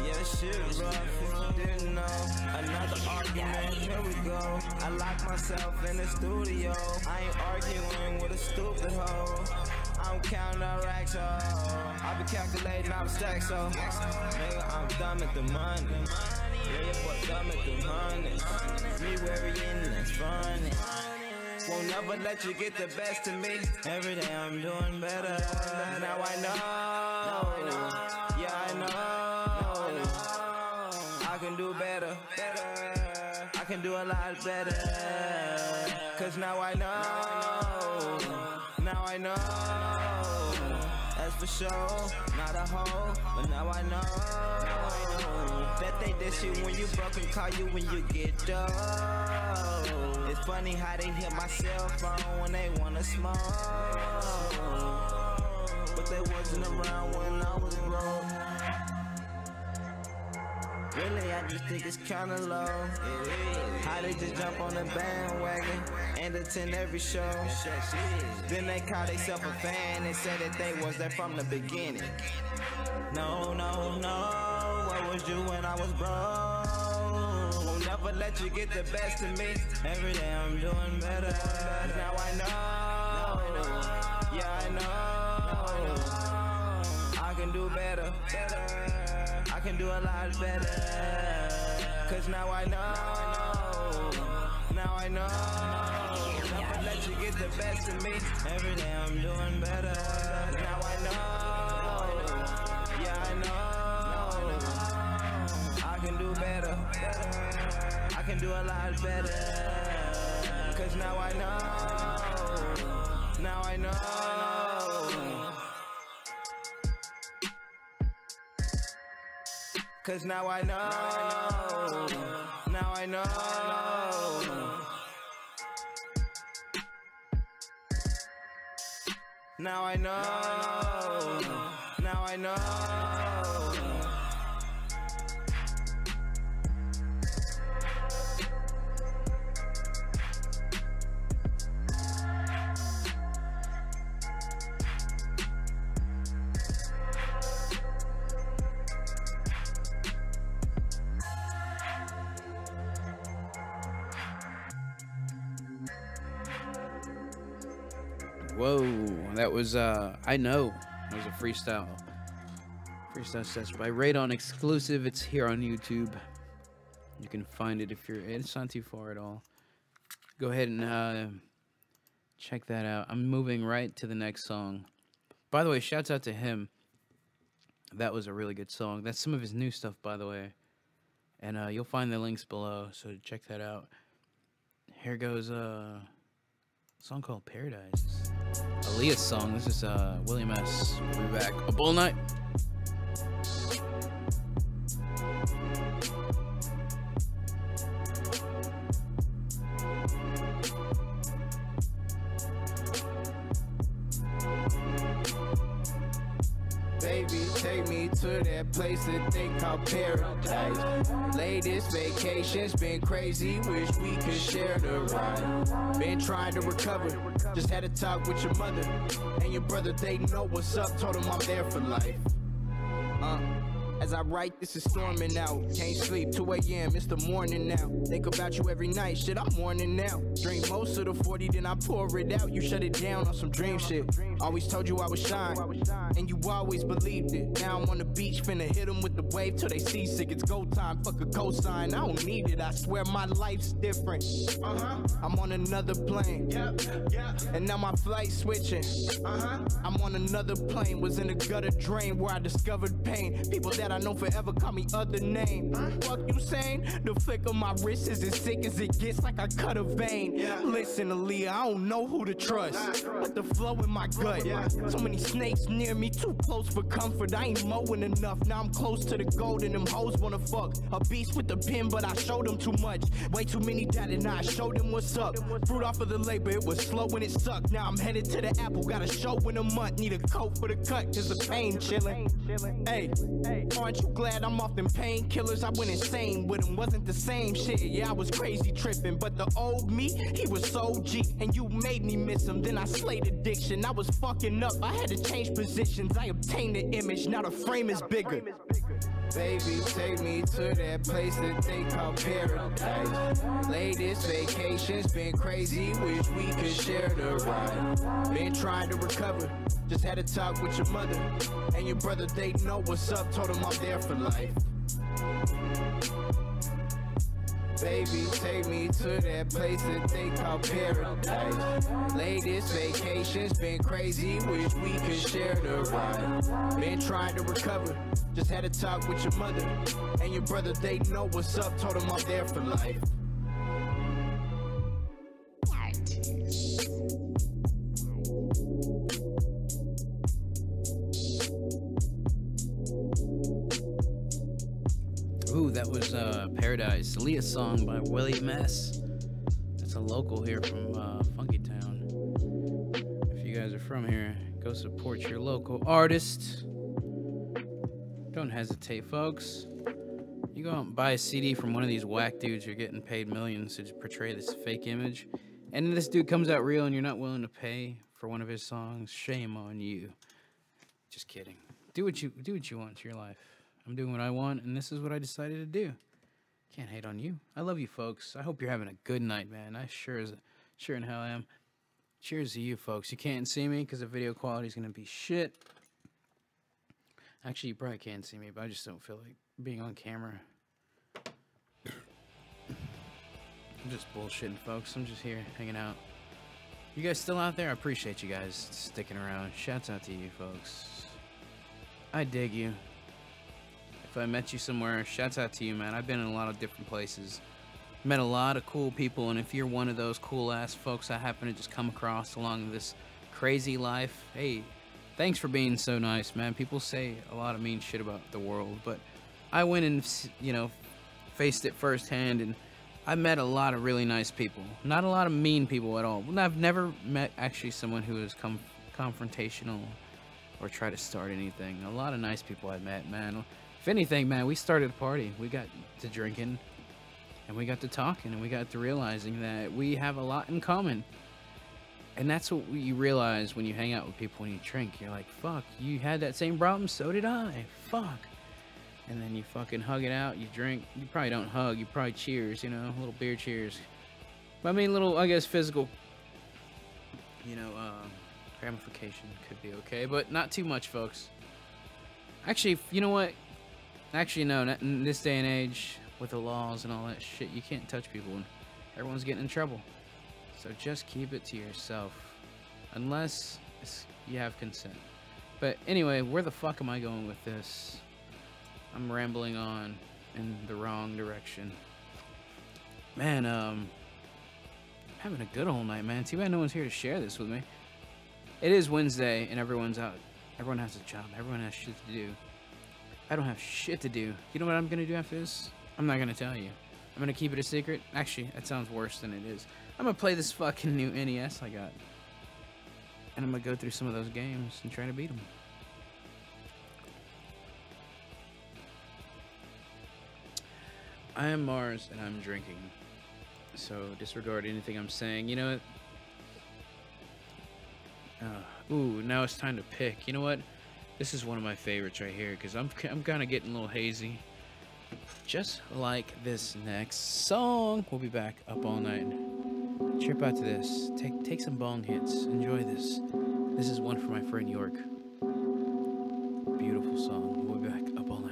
Yeah, shit rough if you didn't know. Another argument, here we go. I lock myself in the studio. I ain't arguing with a stupid hoe. I'm counting up racks, I be calculating out stacks, so nigga, I'm dumb at the money. Yeah, your boy dumb at the money. Me worrying, that's funny. Won't never let you get the best of me. Every day I'm doing better. Now I know. Yeah, I know. I can do better. I can do a lot better. Cause now I know. Now I know. That's for sure. Not a hoe, but now I know. Bet they diss you when you broke and call you when you get dope. It's funny how they hit my cell phone when they wanna smoke. But they wasn't around when I was broke. Really, I just think it's kinda low. How they just jump on the bandwagon and attend every show. Then they call themselves a fan and say that they was there from the beginning. No, no, no. What was you when I was broke? Won't never let you get the best of me. Every day I'm doing better. Now I know. Yeah, I know. I can do better. I can do a lot better. Cause now I know. Now I know. Never let you get the best of me. Every day I'm doing better. Now I know. Yeah, I know. I can do better. I can do a lot better. Cause now I know. Now I know. Cause now I know. Now I know. Now I know. Now I know. Whoa, that was I Know. It was a freestyle session by Radon exclusive. It's here on YouTube. You can find it if you're. It's not too far at all. Go ahead and check that out. I'm moving right to the next song. By the way, shouts out to him. That was a really good song. That's some of his new stuff, by the way. And you'll find the links below, so check that out. Here goes a song called Paradise. Aaliyah's song. This is William S. We'll be back up all night. Baby, take me to that place that they call paradise. Latest vacation's been crazy, wish we could share the ride. Been trying to recover, just had a talk with your mother and your brother. They know what's up, told them I'm there for life. As I write, this is storming out. Can't sleep, 2 a.m., it's the morning now. Think about you every night, shit, I'm mourning now. Drink most of the 40, then I pour it out. You shut it down on some dream shit. Always told you I would shine, and you always believed it. Now I'm on the beach, finna hit them with the wave till they seasick. It's go time, fuck a cosign, I don't need it. I swear my life's different. I'm on another plane, and now my flight's switching. I'm on another plane, was in a gutter drain where I discovered pain. People that I know forever call me other name. Fuck you saying? The flick of my wrist is as sick as it gets, like I cut a vein. Listen, Aaliyah, I don't know who to trust, but the flow in my gut. So many snakes near me, too close for comfort. I ain't mowing enough, now I'm close to the gold and them hoes wanna fuck. A beast with the pen, but I showed them too much. Way too many doubted, now I showed them what's up. Fruit off of the labor, it was slow when it sucked. Now I'm headed to the Apple, got a show in a month. Need a coat for the cut, cause the pain chillin'. Hey, aren't you glad I'm off them painkillers? I went insane with them, wasn't the same shit. Yeah, I was crazy tripping, but the old me, he was so G. And you made me miss him, then I slayed addiction. I was fucking up, I had to change positions. I obtained the image, now the frame is bigger. Baby, take me to that place that they call paradise. Latest vacation's been crazy, wish we could share the ride. Been trying to recover, just had a talk with your mother and your brother, they know what's up, told them I'm there for life. Baby, take me to that place that they call paradise. Latest vacation's been crazy, wish we could share the ride. Been trying to recover, just had a talk with your mother and your brother, they know what's up, told them I'm there for life. Ooh, that was Paradise, Aaliyah song by William S. That's a local here from Funky Town. If you guys are from here, go support your local artist. Don't hesitate, folks. You go out and buy a CD from one of these whack dudes you're getting paid millions to portray this fake image, and then this dude comes out real and you're not willing to pay for one of his songs. Shame on you. Just kidding. Do what you want to your life. I'm doing what I want, and this is what I decided to do. Can't hate on you. I love you, folks. I hope you're having a good night, man. I sure in hell am. Cheers to you, folks. You can't see me because the video quality is going to be shit. Actually, you probably can't see me, but I just don't feel like being on camera. I'm just bullshitting, folks. I'm just here hanging out. You guys still out there? I appreciate you guys sticking around. Shouts out to you, folks. I dig you. If I met you somewhere, shouts out to you, man. I've been in a lot of different places. Met a lot of cool people, and if you're one of those cool-ass folks I happen to just come across along this crazy life, hey, thanks for being so nice, man. People say a lot of mean shit about the world, but I went and, faced it firsthand, and I met a lot of really nice people. Not a lot of mean people at all. I've never met, actually, someone who was confrontational or tried to start anything. A lot of nice people I met, man. If anything, man, we started a party. We got to drinking, and we got to talking, and we got to realizing that we have a lot in common. And that's what you realize when you hang out with people, when you drink. You're like, fuck, you had that same problem, so did I. Fuck. And then you fucking hug it out, you drink. You probably don't hug, you probably cheers, a little beer cheers. But I mean, little, I guess, physical, ramification could be okay, but not too much, folks. Actually, you know what? Actually, no, not in this day and age, with the laws and all that shit, you can't touch people, and everyone's getting in trouble. So just keep it to yourself, unless you have consent. But anyway, where the fuck am I going with this? I'm rambling on in the wrong direction. Man, having a good old night, man. Too bad no one's here to share this with me. It is Wednesday, and everyone's out. Everyone has a job. Everyone has shit to do. I don't have shit to do. You know what I'm gonna do after this? I'm not gonna tell you. I'm gonna keep it a secret. Actually, that sounds worse than it is. I'm gonna play this fucking new NES I got. And I'm gonna go through some of those games and try to beat them. I am Mars, and I'm drinking. So disregard anything I'm saying. You know what? Ooh, now it's time to pick. You know what? This is one of my favorites right here because I'm kind of getting a little hazy. Just like this next song. We'll be back up all night. Trip out to this. Take some bong hits. Enjoy this. This is one for my friend York. Beautiful song. We'll be back up all night.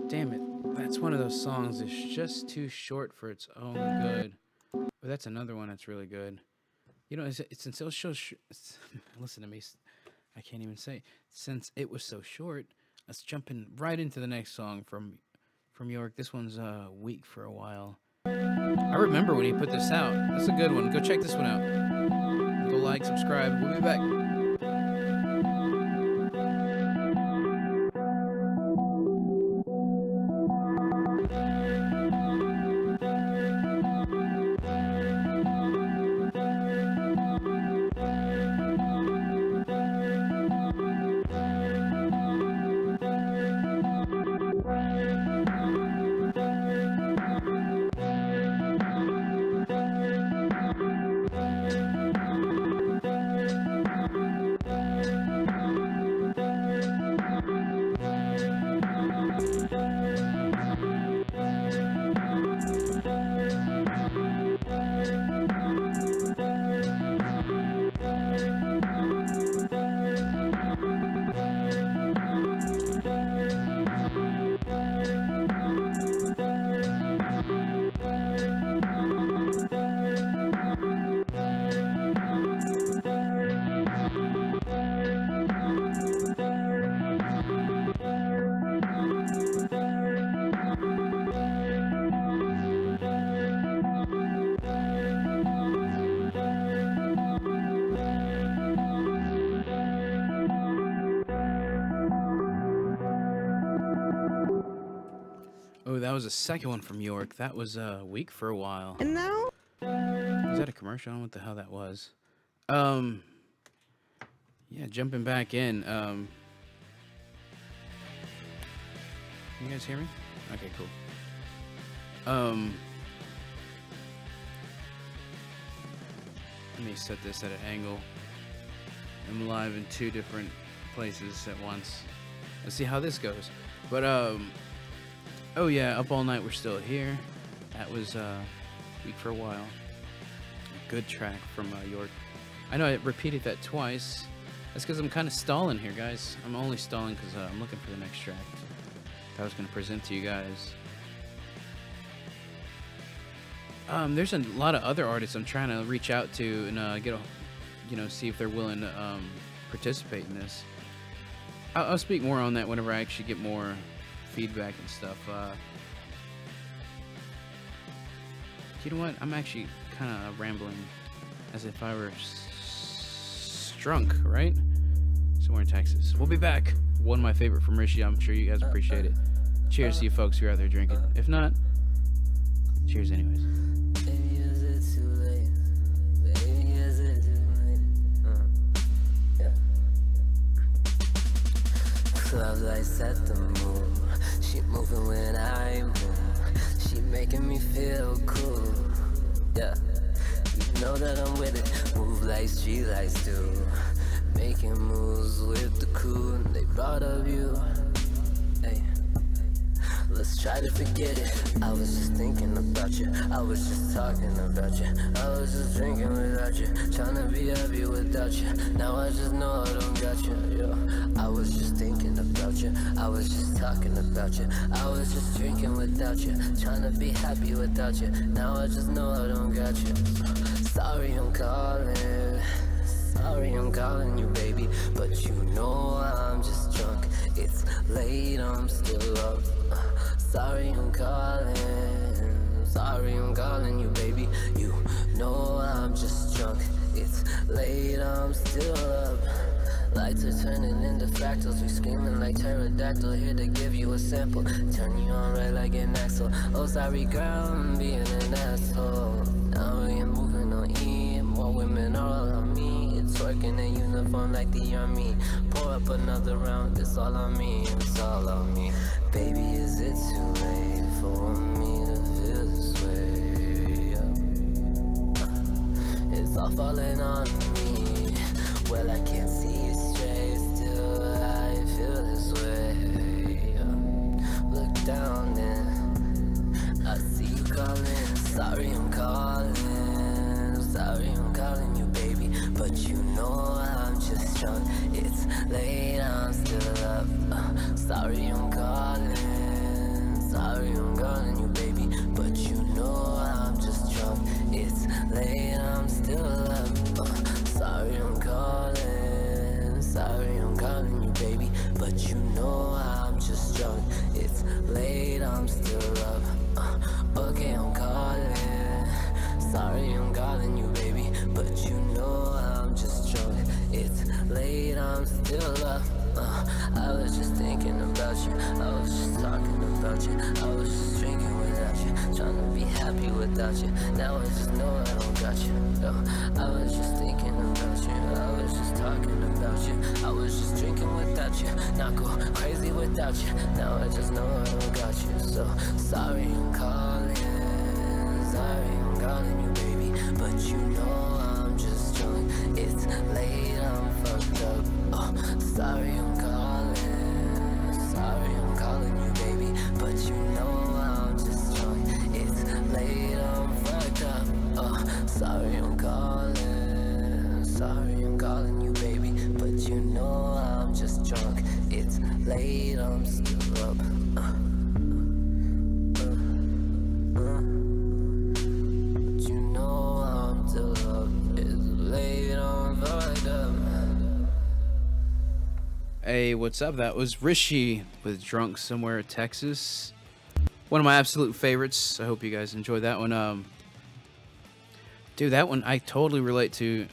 Damn it. That's one of those songs that's just too short for its own good. But that's another one that's really good. You know, since it was so listen to me. I can't even say. Since it was so short, let's jump in right into the next song from York. This one's Weak for a While. I remember when he put this out. That's a good one. Go check this one out. Go like, subscribe. We'll be back. Oh, that was the second one from York. That was Weak for a While. And now? Was that a commercial? I don't know what the hell that was. Yeah, jumping back in. You guys hear me? Okay, cool. Let me set this at an angle. I'm live in 2 different places at once. Let's see how this goes. But oh yeah, Up All Night, we're still here. That was Weak for a While. Good track from York. I know I repeated that twice. That's because I'm kind of stalling here, guys. I'm only stalling because I'm looking for the next track that I was going to present to you guys. There's a lot of other artists I'm trying to reach out to and get a, see if they're willing to participate in this. I'll speak more on that whenever I actually get more feedback and stuff. You know what? I'm actually kind of rambling as if I were drunk, right? Somewhere in Texas. We'll be back. One of my favorite from Rishi. I'm sure you guys appreciate it. Cheers to you folks who are out there drinking. If not, cheers anyways. Baby, is it too late? Baby, is it too late? Yeah. Club lights at the moon. She moving when I move. She making me feel cool. Yeah. Know that I'm with it, move like street lights do. Making moves with the crew, and they brought up you. Hey, let's try to forget it. I was just thinking about you, I was just talking about you. I was just drinking without you, trying to be happy without you. Now I just know I don't got you, yeah. I was just thinking about you, I was just talking about you. I was just drinking without you, trying to be happy without you. Now I just know I don't got you. Sorry I'm calling, sorry I'm calling you, baby, but you know I'm just drunk. It's late, I'm still up. Sorry I'm calling, sorry I'm calling you, baby. You know I'm just drunk. It's late, I'm still up. Lights are turning into fractals. We screaming like pterodactyl. Here to give you a sample. Turn you on right like an axle. Oh, sorry, girl, I'm being an asshole. Now we ain't moving on E. More women are all on me. It's working in uniform like the army. Pour up another round. It's all on me. It's all on me. Baby, is it too late for me to feel this way? It's all falling on me. Well, I can't see it straight, still I feel this way. Look down and I see you calling. Sorry I'm calling, sorry I'm calling you, baby, but you know I'm just drunk. It's late, I'm still up. Sorry I'm calling, sorry I'm calling you, baby, but you know I'm just drunk. It's late, I'm still up. Sorry I'm calling, sorry I'm calling you, baby, but you know I'm just drunk. It's late, I'm still up. Okay, I'm calling, sorry I'm calling you, baby, but you know I'm just drunk. It's late, I'm still up. I was just thinking about you, I was just talking about you. I was just drinking without you, trying to be happy without you. Now I just know I don't got you. I was just thinking about you, I was just talking about you. I was just drinking without you, not go crazy without you. Now I just know I don't got you. So sorry I'm calling, sorry I'm calling you, baby, but you know I'm just drunk. It's late, I'm fucked up. Sorry I'm calling, sorry I'm calling you, baby, but you know I'm just drunk. It's late, I'm fucked up. Sorry I'm calling, sorry I'm calling you, baby, but you know I'm just drunk. It's late, I'm still up. But you know I'm still up. It's late, I'm fucked up. Hey, what's up? That was Rishi with Drunk Somewhere, Texas. One of my absolute favorites. I hope you guys enjoyed that one. Dude, that one I totally relate to,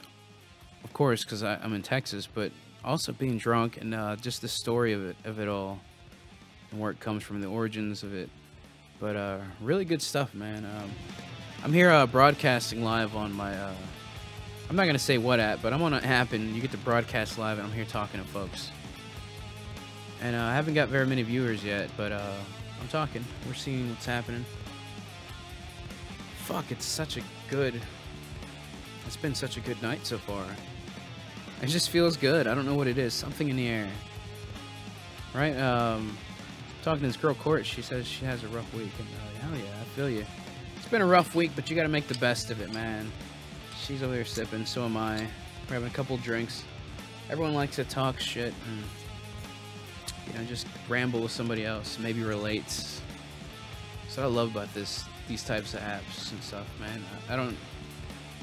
of course, because I'm in Texas, but also being drunk and just the story of it all and where it comes from, the origins of it. But really good stuff, man. I'm here broadcasting live on my, I'm not going to say what app, but I'm on an app and you get to broadcast live and I'm here talking to folks. And I haven't got very many viewers yet, but I'm talking. We're seeing what's happening. Fuck, it's been such a good night so far. It just feels good. I don't know what it is. Something in the air. Right? Talking to this girl, Court, she says she has a rough week. And hell yeah, I feel you. It's been a rough week, but you gotta make the best of it, man. She's over here sipping, so am I. We're having a couple drinks. Everyone likes to talk shit and, you know, just ramble with somebody else. Maybe relates. That's what I love about these types of apps and stuff, man. I don't...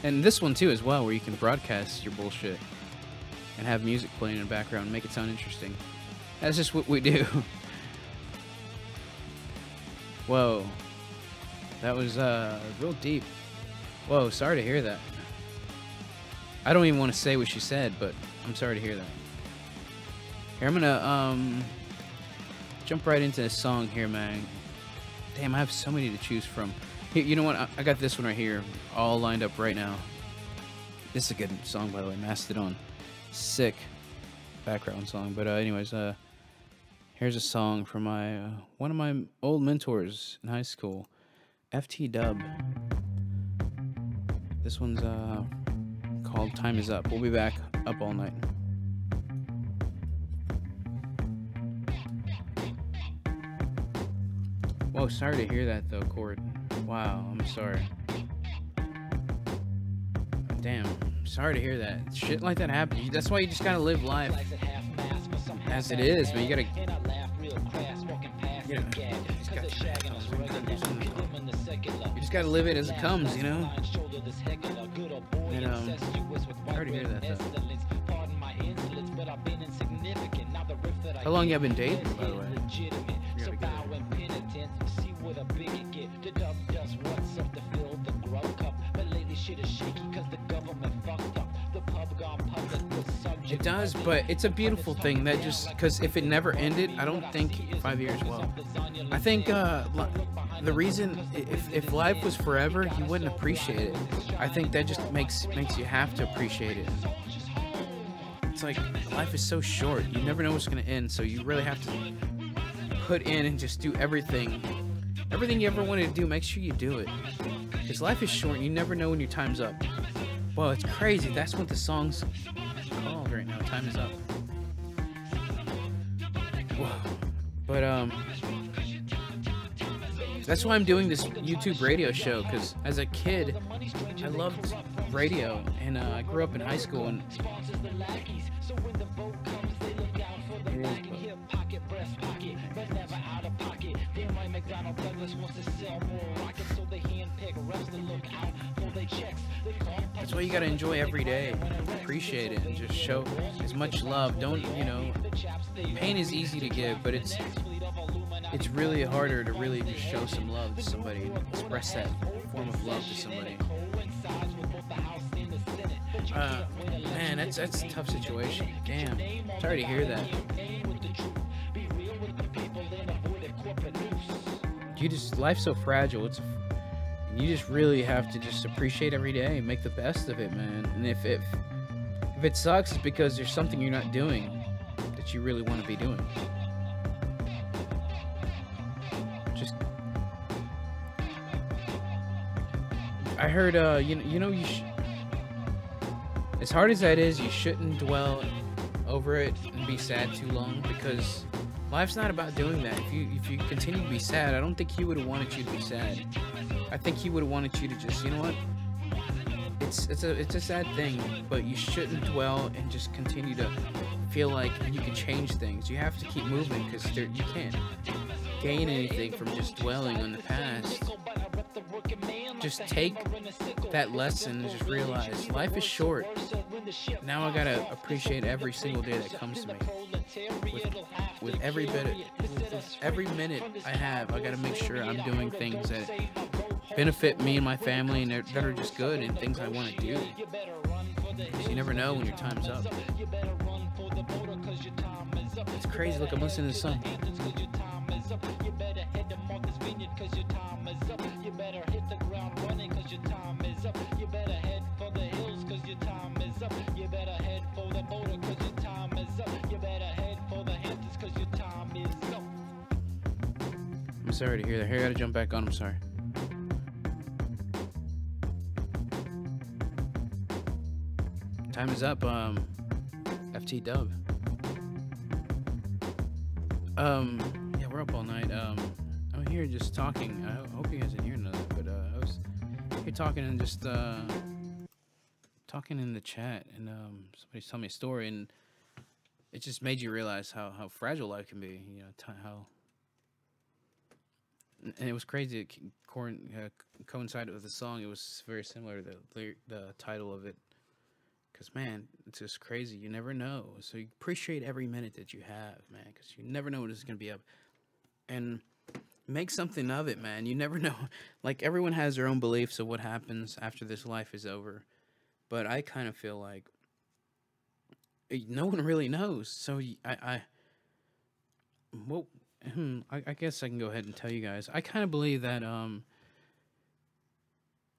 And this one too as well, where you can broadcast your bullshit and have music playing in the background and make it sound interesting. That's just what we do. Whoa. That was real deep. Whoa, sorry to hear that. I don't even want to say what she said, but I'm sorry to hear that. Here, I'm gonna jump right into this song here, man. Damn, I have so many to choose from. Here, you know what? I got this one right here, all lined up right now. This is a good song, by the way. Mastodon. Sick background song. But anyways, here's a song from my one of my old mentors in high school, FT Dub. This one's called Time Is Up. We'll be back up all night. Whoa, sorry to hear that though, Cord. Wow, I'm sorry. Damn, sorry to hear that. Shit like that happens. That's why you just gotta live life as it is, man. You gotta. You just gotta live it as it comes, you know. And sorry to hear that though. How long you been dating, by the way? It does, but it's a beautiful thing that just because if it never ended, I don't think 5 years. Well, I think the reason if life was forever, you wouldn't appreciate it. I think that just makes you have to appreciate it. It's like life is so short; you never know what's gonna end, so you really have to put in and just do everything you ever wanted to do. Make sure you do it, because life is short. You never know when your time's up. Well, it's crazy. That's what the song's called right now. Time is up. Whoa. But that's why I'm doing this YouTube radio show, because as a kid, I loved radio, and I grew up in high school, and that's why you gotta enjoy every day, appreciate it, and just show as much love. Don't, pain is easy to give, but it's really harder to really just show some love to somebody and express that form of love to somebody. Man, that's a tough situation. Damn, sorry to hear that. Life's so fragile. You just really have to just appreciate every day and make the best of it, man. And if it sucks, it's because there's something you're not doing that you really want to be doing. I heard, as hard as that is, you shouldn't dwell over it and be sad too long, because life's not about doing that. If you continue to be sad, I don't think he would have wanted you to be sad. I think he would have wanted you to just, you know what? It's a sad thing, but you shouldn't dwell and just continue to feel like you can change things. You have to keep moving, because you can't gain anything from just dwelling on the past. Just take that lesson and just realize life is short. Now I gotta appreciate every single day that comes to me. With every minute I have, I gotta make sure I'm doing things that benefit me and my family, and that are just good, and things I want to do. Because you never know when your time's up. It's crazy. Look, I'm listening to the song. I'm sorry to hear that. Here, I gotta jump back on. I'm sorry. Time is up. FT Dub. Yeah, we're up all night. I'm here just talking. I hope you guys didn't hear none of that, but I was here talking and just talking in the chat, and somebody's telling me a story, and it just made you realize how fragile life can be. How. And it was crazy. It coincided with the song. It was very similar to the title of it. Because, man, it's just crazy. You never know. So you appreciate every minute that you have, man. Because you never know when it's going to be up. And make something of it, man. You never know. Like, everyone has their own beliefs of what happens after this life is over. But I kind of feel like no one really knows. So I guess I can go ahead and tell you guys. I kind of believe that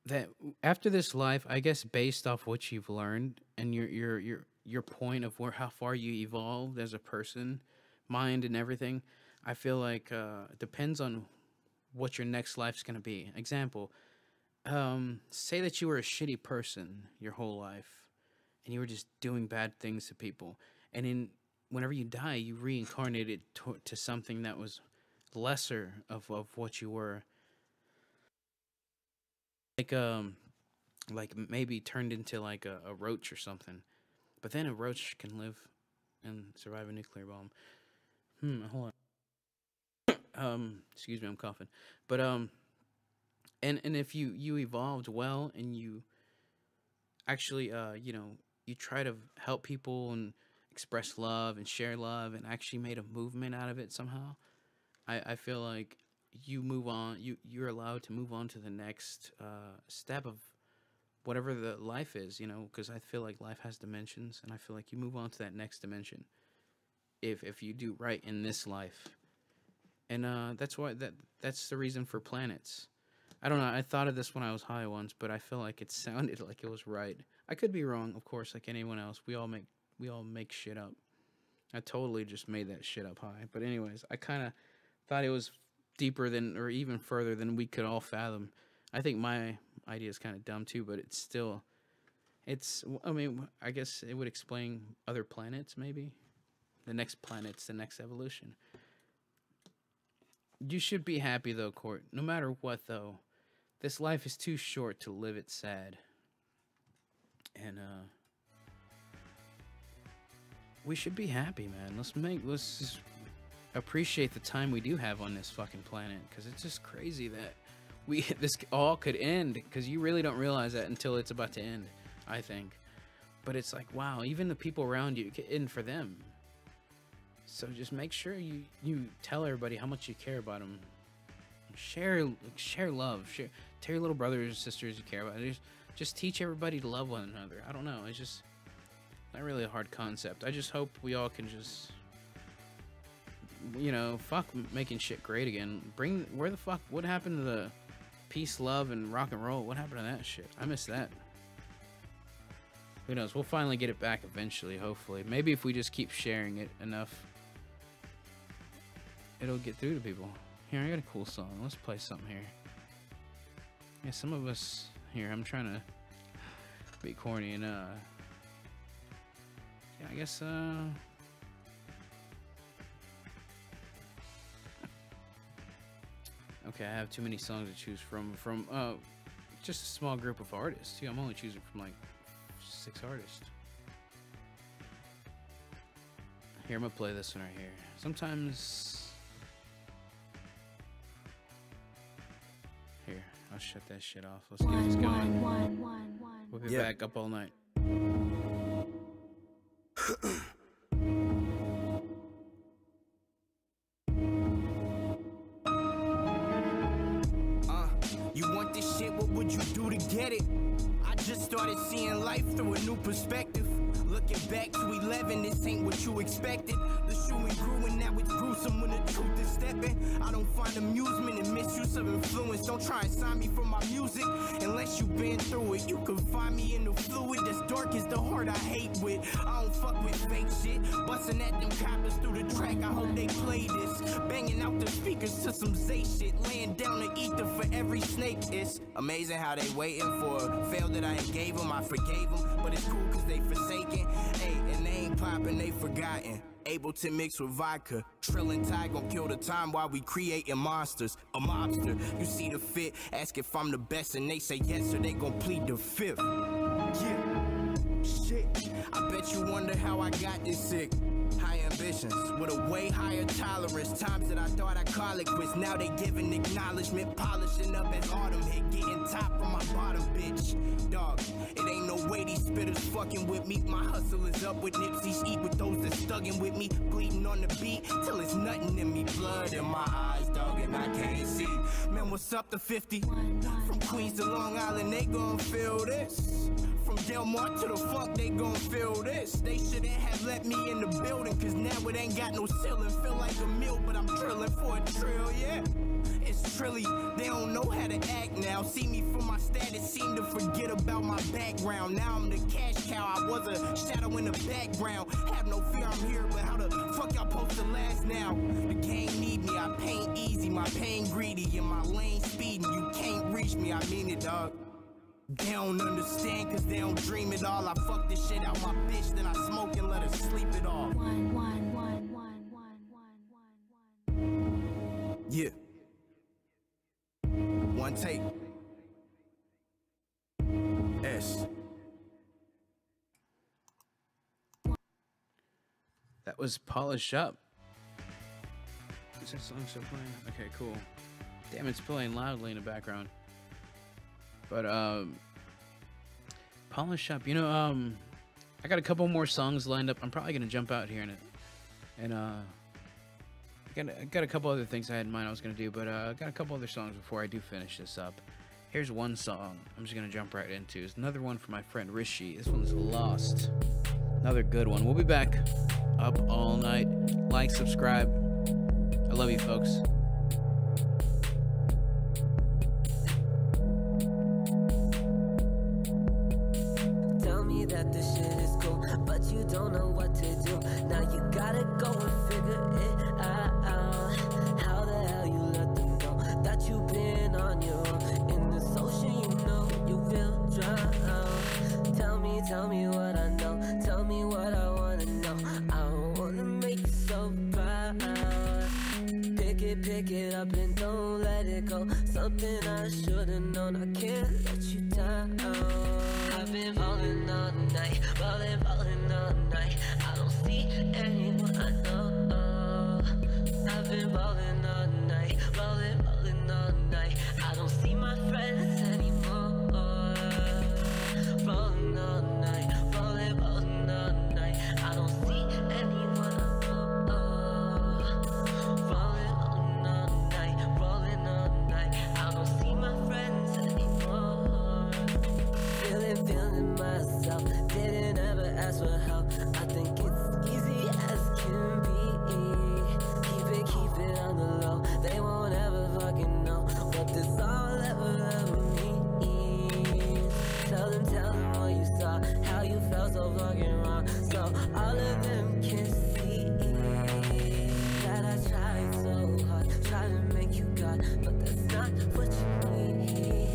that after this life, I guess based off what you've learned and your point of how far you evolved as a person, mind and everything, I feel like it depends on what your next life's gonna be. Example, say that you were a shitty person your whole life, and you were just doing bad things to people, and whenever you die, you reincarnated to something that was lesser of what you were. Like maybe turned into like a roach or something. But then a roach can live and survive a nuclear bomb. Hold on. Excuse me, I'm coughing. But and if you evolved well and you actually you know, you try to help people and express love and share love and actually made a movement out of it somehow, I feel like you move on, you're allowed to move on to the next step of whatever the life is, you know, because I feel like life has dimensions, and I feel like you move on to that next dimension if you do right in this life. And that's why that's the reason for planets. I don't know, I thought of this when I was high once, but I feel like it sounded like it was right. I could be wrong, of course, like anyone else. We all make shit up. I totally just made that shit up high. But anyways, I kind of thought it was deeper than, or even further than we could all fathom. I think my idea is kind of dumb too, but it's still, I mean, I guess it would explain other planets, maybe. The next planets, the next evolution. You should be happy though, Court. No matter what though, this life is too short to live it sad. And we should be happy, man. Let's just appreciate the time we do have on this fucking planet, because it's just crazy that this all could end, because you really don't realize that until it's about to end, I think. But it's like, wow, even the people around you, get in for them. So just make sure you tell everybody how much you care about them. Share love. Tell your little brothers and sisters you care about. Just teach everybody to love one another. I don't know. It's just not really a hard concept. I just hope we all can just, you know, fuck making shit great again. What happened to the peace, love, and rock and roll? What happened to that shit? I miss that. Who knows? We'll finally get it back eventually, hopefully. Maybe if we just keep sharing it enough, it'll get through to people. Here, I got a cool song. Let's play something here. Yeah, some of us... Here, I'm trying to be corny and, yeah, I guess, okay, I have too many songs to choose from just a small group of artists. Yeah, I'm only choosing from, like, 6 artists. Here, I'm gonna play this one right here. Sometimes... Here, I'll shut that shit off. Let's get this going. We'll be back up all night. You want this shit, what would you do to get it? I just started seeing life through a new perspective. Looking back to 11, this ain't what you expected. The shooting grew and now it's gruesome when the truth is stepping. I don't find amusement in misuse of influence. Don't try and sign me for my music unless you've been through it. You can find me in the fluid that's dark as the heart I hate with. I don't fuck with fake shit. Busting at them coppers through the track, I hope they play this. Banging out the speakers to some Zay shit. Laying down the ether for every snake. It's amazing how they waiting for a fail that I ain't gave them. I forgave them, but it's cool cause they forsaken. Hey, and they ain't popping, they forgotten. Able to mix with vodka. Trillin' Ty gon' kill the time while we creating monsters. A mobster, you see the fit. Ask if I'm the best and they say yes or they gon' plead the fifth. Yeah, shit. I bet you wonder how I got this sick. High ambitions with a way higher tolerance. Times that I thought I'd call it quits. Now they giving acknowledgement. Polishing up as autumn hit. Getting top from my bottom, bitch. Dog, it ain't no way these spitters fucking with me. My hustle is up with Nipsey's. Eat with those that's stugging with me. Bleeding on the beat till it's nothing in me. Blood in my eyes, dog, and I can't see. Man, what's up to 50? From Queens to Long Island, they gon' feel this. From Del Mar to the funk, they gon' feel this. They shouldn't have let me in the building, cause now it ain't got no ceiling. Feel like a meal, but I'm drilling for a trill, yeah. It's trilly, they don't know how to act now. See me for my status, seem to forget about my background. Now I'm the cash cow, I was a shadow in the background. Have no fear, I'm here, but how the fuck y'all supposed to last now? The game need me, I paint easy, my pain greedy, and my lane speeding. You can't reach me, I mean it, dog. They don't understand cause they don't dream it all. I fuck this shit out my bitch, then I smoke and let her sleep it off. Yeah. One take. S. That was Polish Up. Is that song still playing? Okay, cool. Damn, it's playing loudly in the background. But Polish Up, you know, I got a couple more songs lined up. I'm probably gonna jump out here in it, and I got a couple other things I had in mind I was gonna do, but I got a couple other songs before I do finish this up. Here's one song I'm just gonna jump right into. It's another one from my friend Rishi. This one's Lost. Another good one. We'll be back. Up all night. Like, subscribe. I love you, folks. Tell me that this shit is cool, but you don't know what to do. Now you gotta go and figure it out. How the hell you let them know that you've been on your own? In this ocean, you know you will drown. Tell me what I know. Tell me what I wanna know. I wanna make you so proud. Pick it up and don't let it go. Something I should've known. I can't let you down. I've been falling all night, falling all night. I don't see anyone I know. I've been falling all night, falling all night. I don't see my friends anymore. Falling all night, falling all night. I don't see anyone I know. Falling all night, falling all night. I don't see my friends anymore. Feeling myself, didn't ever ask for help. I think it's easy as can be. Keep it on the low. They won't ever fucking know what this all ever means. Tell them what you saw, how you felt so fucking wrong. So all of them can see that I tried so hard, try to make you God, but that's not what you need.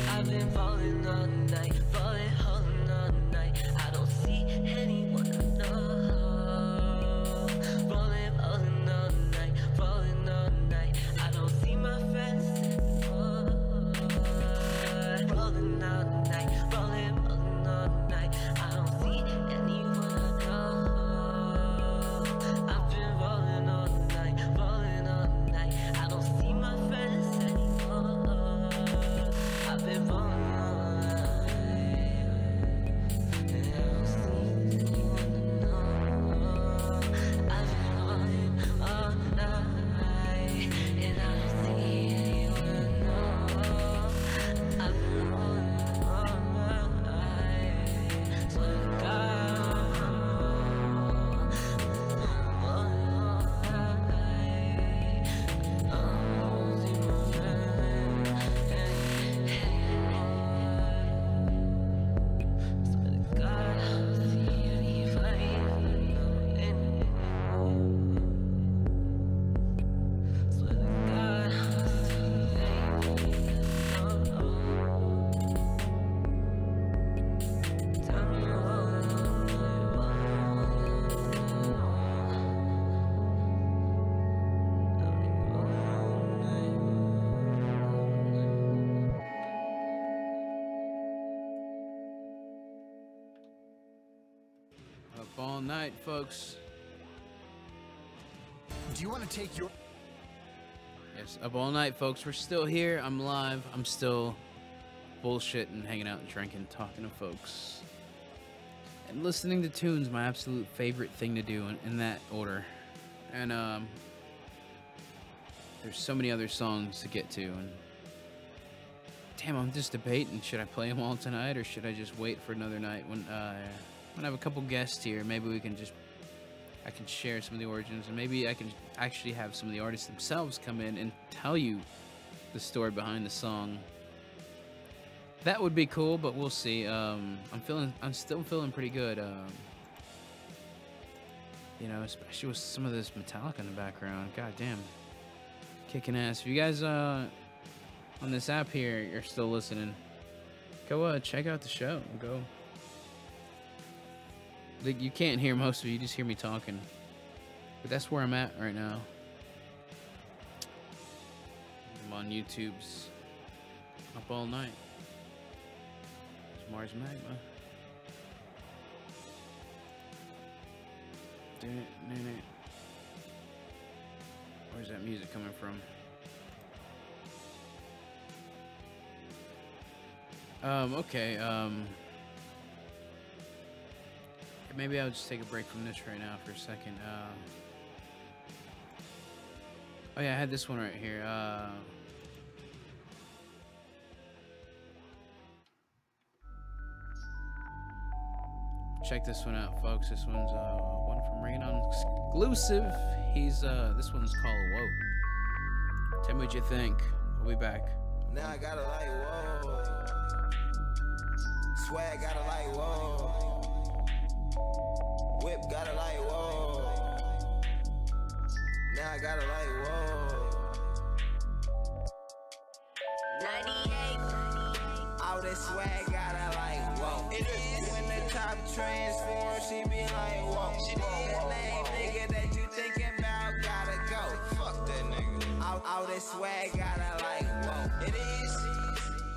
I've been falling all night, falling all night. I don't see anyone I know. Falling all night, falling all night. I don't see my friends anymore. Falling all night, falling all night. I don't see anyone I know. I've been falling all night, falling all night. I don't see my friends anymore. I've been falling all night, and I don't see anyone I know. I've been falling all night, and I don't see anyone I know. I've been falling all night, swear to God. Falling all night, I don't see my friends anymore. Swear to God, I don't see anybody anymore. Swear to God, I don't see anybody. Tell me Up all night, folks. Do you want to take your... Yes, up all night, folks. We're still here. I'm live. I'm still bullshitting, hanging out, drinking, talking to folks. And listening to tunes, my absolute favorite thing to do in that order. And there's so many other songs to get to. And damn, I'm just debating, should I play them all tonight or should I just wait for another night when I have a couple guests here? Maybe I can share some of the origins, and maybe I can actually have some of the artists themselves come in and tell you the story behind the song. That would be cool, but we'll see. I'm still feeling pretty good. You know, especially with some of this Metallica in the background. God damn, kicking ass. If you guys on this app here, you're still listening, go check out the show. Go. Like, you can't hear most of it, you just hear me talking. But that's where I'm at right now. I'm on YouTube's Up All Night. It's Mars Magma. Where's that music coming from? Okay, maybe I'll just take a break from this right now for a second. Oh yeah, I had this one right here. Check this one out, folks. This one's one from Radon exclusive. He's this one's called Whoa. Tell me what you think. We'll be back. Now I gotta like, whoa. Swag gotta like, whoa. Whip gotta like, whoa. Now I gotta like, whoa. 98. All that swag gotta like, whoa. It is when the top transform, she be like, whoa. That lame nigga that you thinking about gotta go. Fuck that nigga. All that swag gotta like, whoa. It is.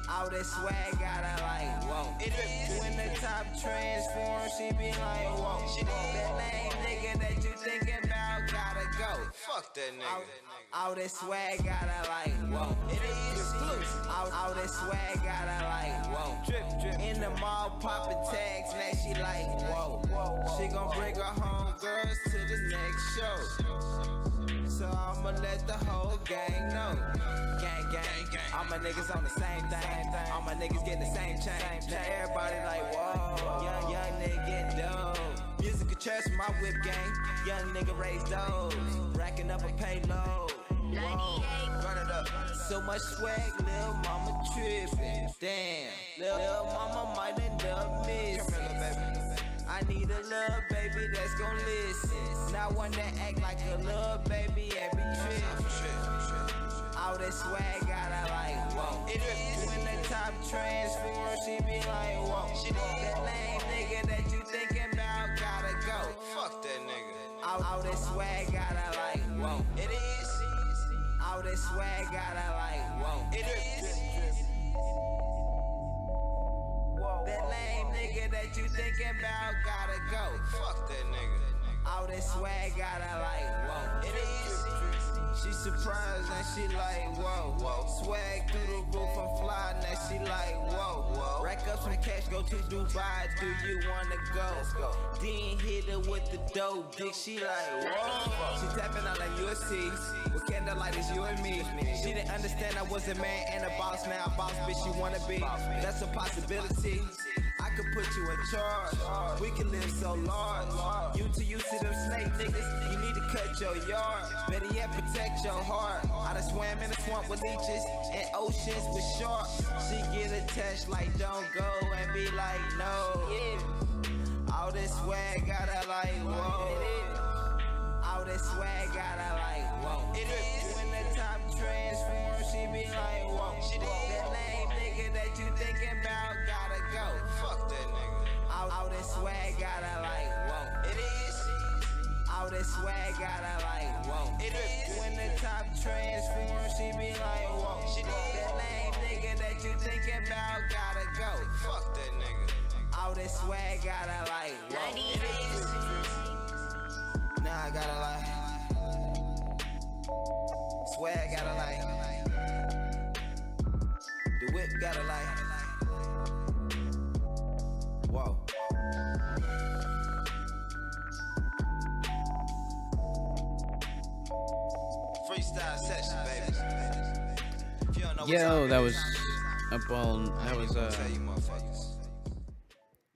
All that swag gotta like, whoa. It is when the top transform, she be like, whoa. That lame nigga that you thinking about gotta go. Fuck that nigga. All that swag gotta like, whoa. It is. All that swag gotta like, whoa. Drip, drip. In the mall popping tags, now she like, whoa. She gon' bring her home girls to the next show. So I'ma let the whole gang know. Gang, gang, gang. All my niggas on the same thing. All my niggas getting the same chain. Now everybody like, whoa. Young nigga getting dope. Music trash from my whip gang. Young nigga raised those. Racking up a payload. 98. Run it up. So much swag, lil' mama trippin'. Damn, lil' mama might end up missing. I need a little baby that's gon' listen. Not one that act like a little baby every trip. All that swag gotta like, whoa. It is when the top transform, she be like, whoa. That lame nigga that you thinking about gotta go. Fuck that nigga. All that swag gotta like, whoa. It is. All that swag gotta like, whoa. It is. That lame nigga that you thinking about gotta go. Fuck that nigga. All that swag gotta like, whoa. It is. She surprised and she like, whoa. Swag through the roof and fly, now she like, whoa. Rack up some cash, go to Dubai, do you wanna go? Then hit her with the dope dick, she like, whoa. She tapping out like UFC, with candlelight it's you and me. She didn't understand I was a man and a boss, now a boss bitch you wanna be. That's a possibility. I could put you in charge. We can live so large. You too used to them snake niggas. You need to cut your yard. Better yet, protect your heart. I done swam in the swamp with leeches and oceans with sharks. She get attached like don't go and be like no. All this swag gotta like whoa. All this swag gotta like whoa. It is when the top transform, she be like whoa. That lame nigga that you thinking about gotta go. Fuck that nigga. All this swag gotta like whoa. It is. All this swag gotta like whoa. It is when the top transform, she be like whoa. That lame nigga that you thinking about gotta go. Fuck that nigga. All this swag gotta like whoa. It is. Now I gotta lie. Swag gotta lie. The whip gotta lie. Whoa. Freestyle session, baby. If you don't know Yo, that was up Up All. That was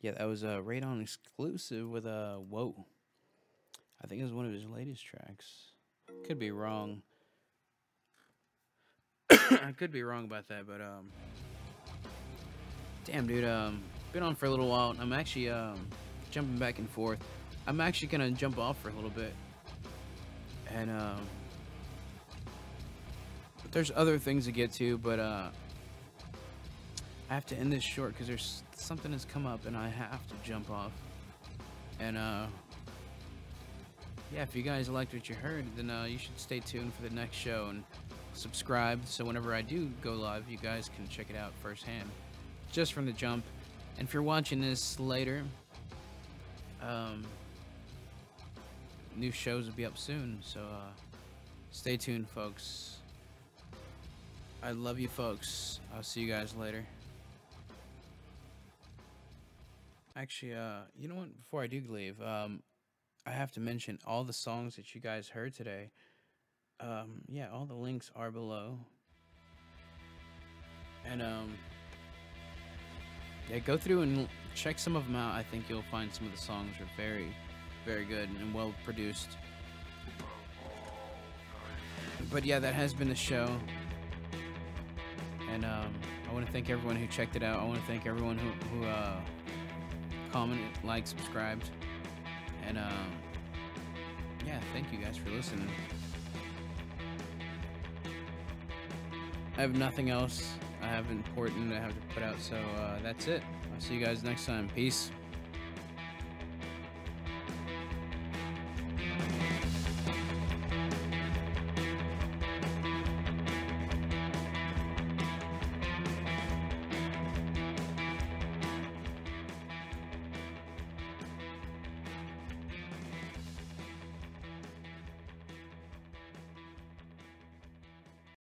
yeah, that was a Radon exclusive with Whoa. I think it was one of his latest tracks. Could be wrong. I could be wrong about that, but damn, dude, been on for a little while. I'm actually jumping back and forth. I'm actually gonna jump off for a little bit, and There's other things to get to, but I have to end this short because there's something has come up and I have to jump off. And yeah, if you guys liked what you heard, then you should stay tuned for the next show and subscribe so whenever I do go live, you guys can check it out firsthand, just from the jump. And if you're watching this later, new shows will be up soon, so stay tuned, folks. I love you, folks. I'll see you guys later. Actually, you know what? Before I do leave, I have to mention all the songs that you guys heard today. Yeah, all the links are below. And yeah, go through and check some of them out. I think you'll find some of the songs are very, very good and well produced. But yeah, that has been the show. And I want to thank everyone who checked it out. I want to thank everyone who commented, liked, subscribed. And yeah, thank you guys for listening. I have nothing else I have important I have to put out, so that's it. I'll see you guys next time. Peace.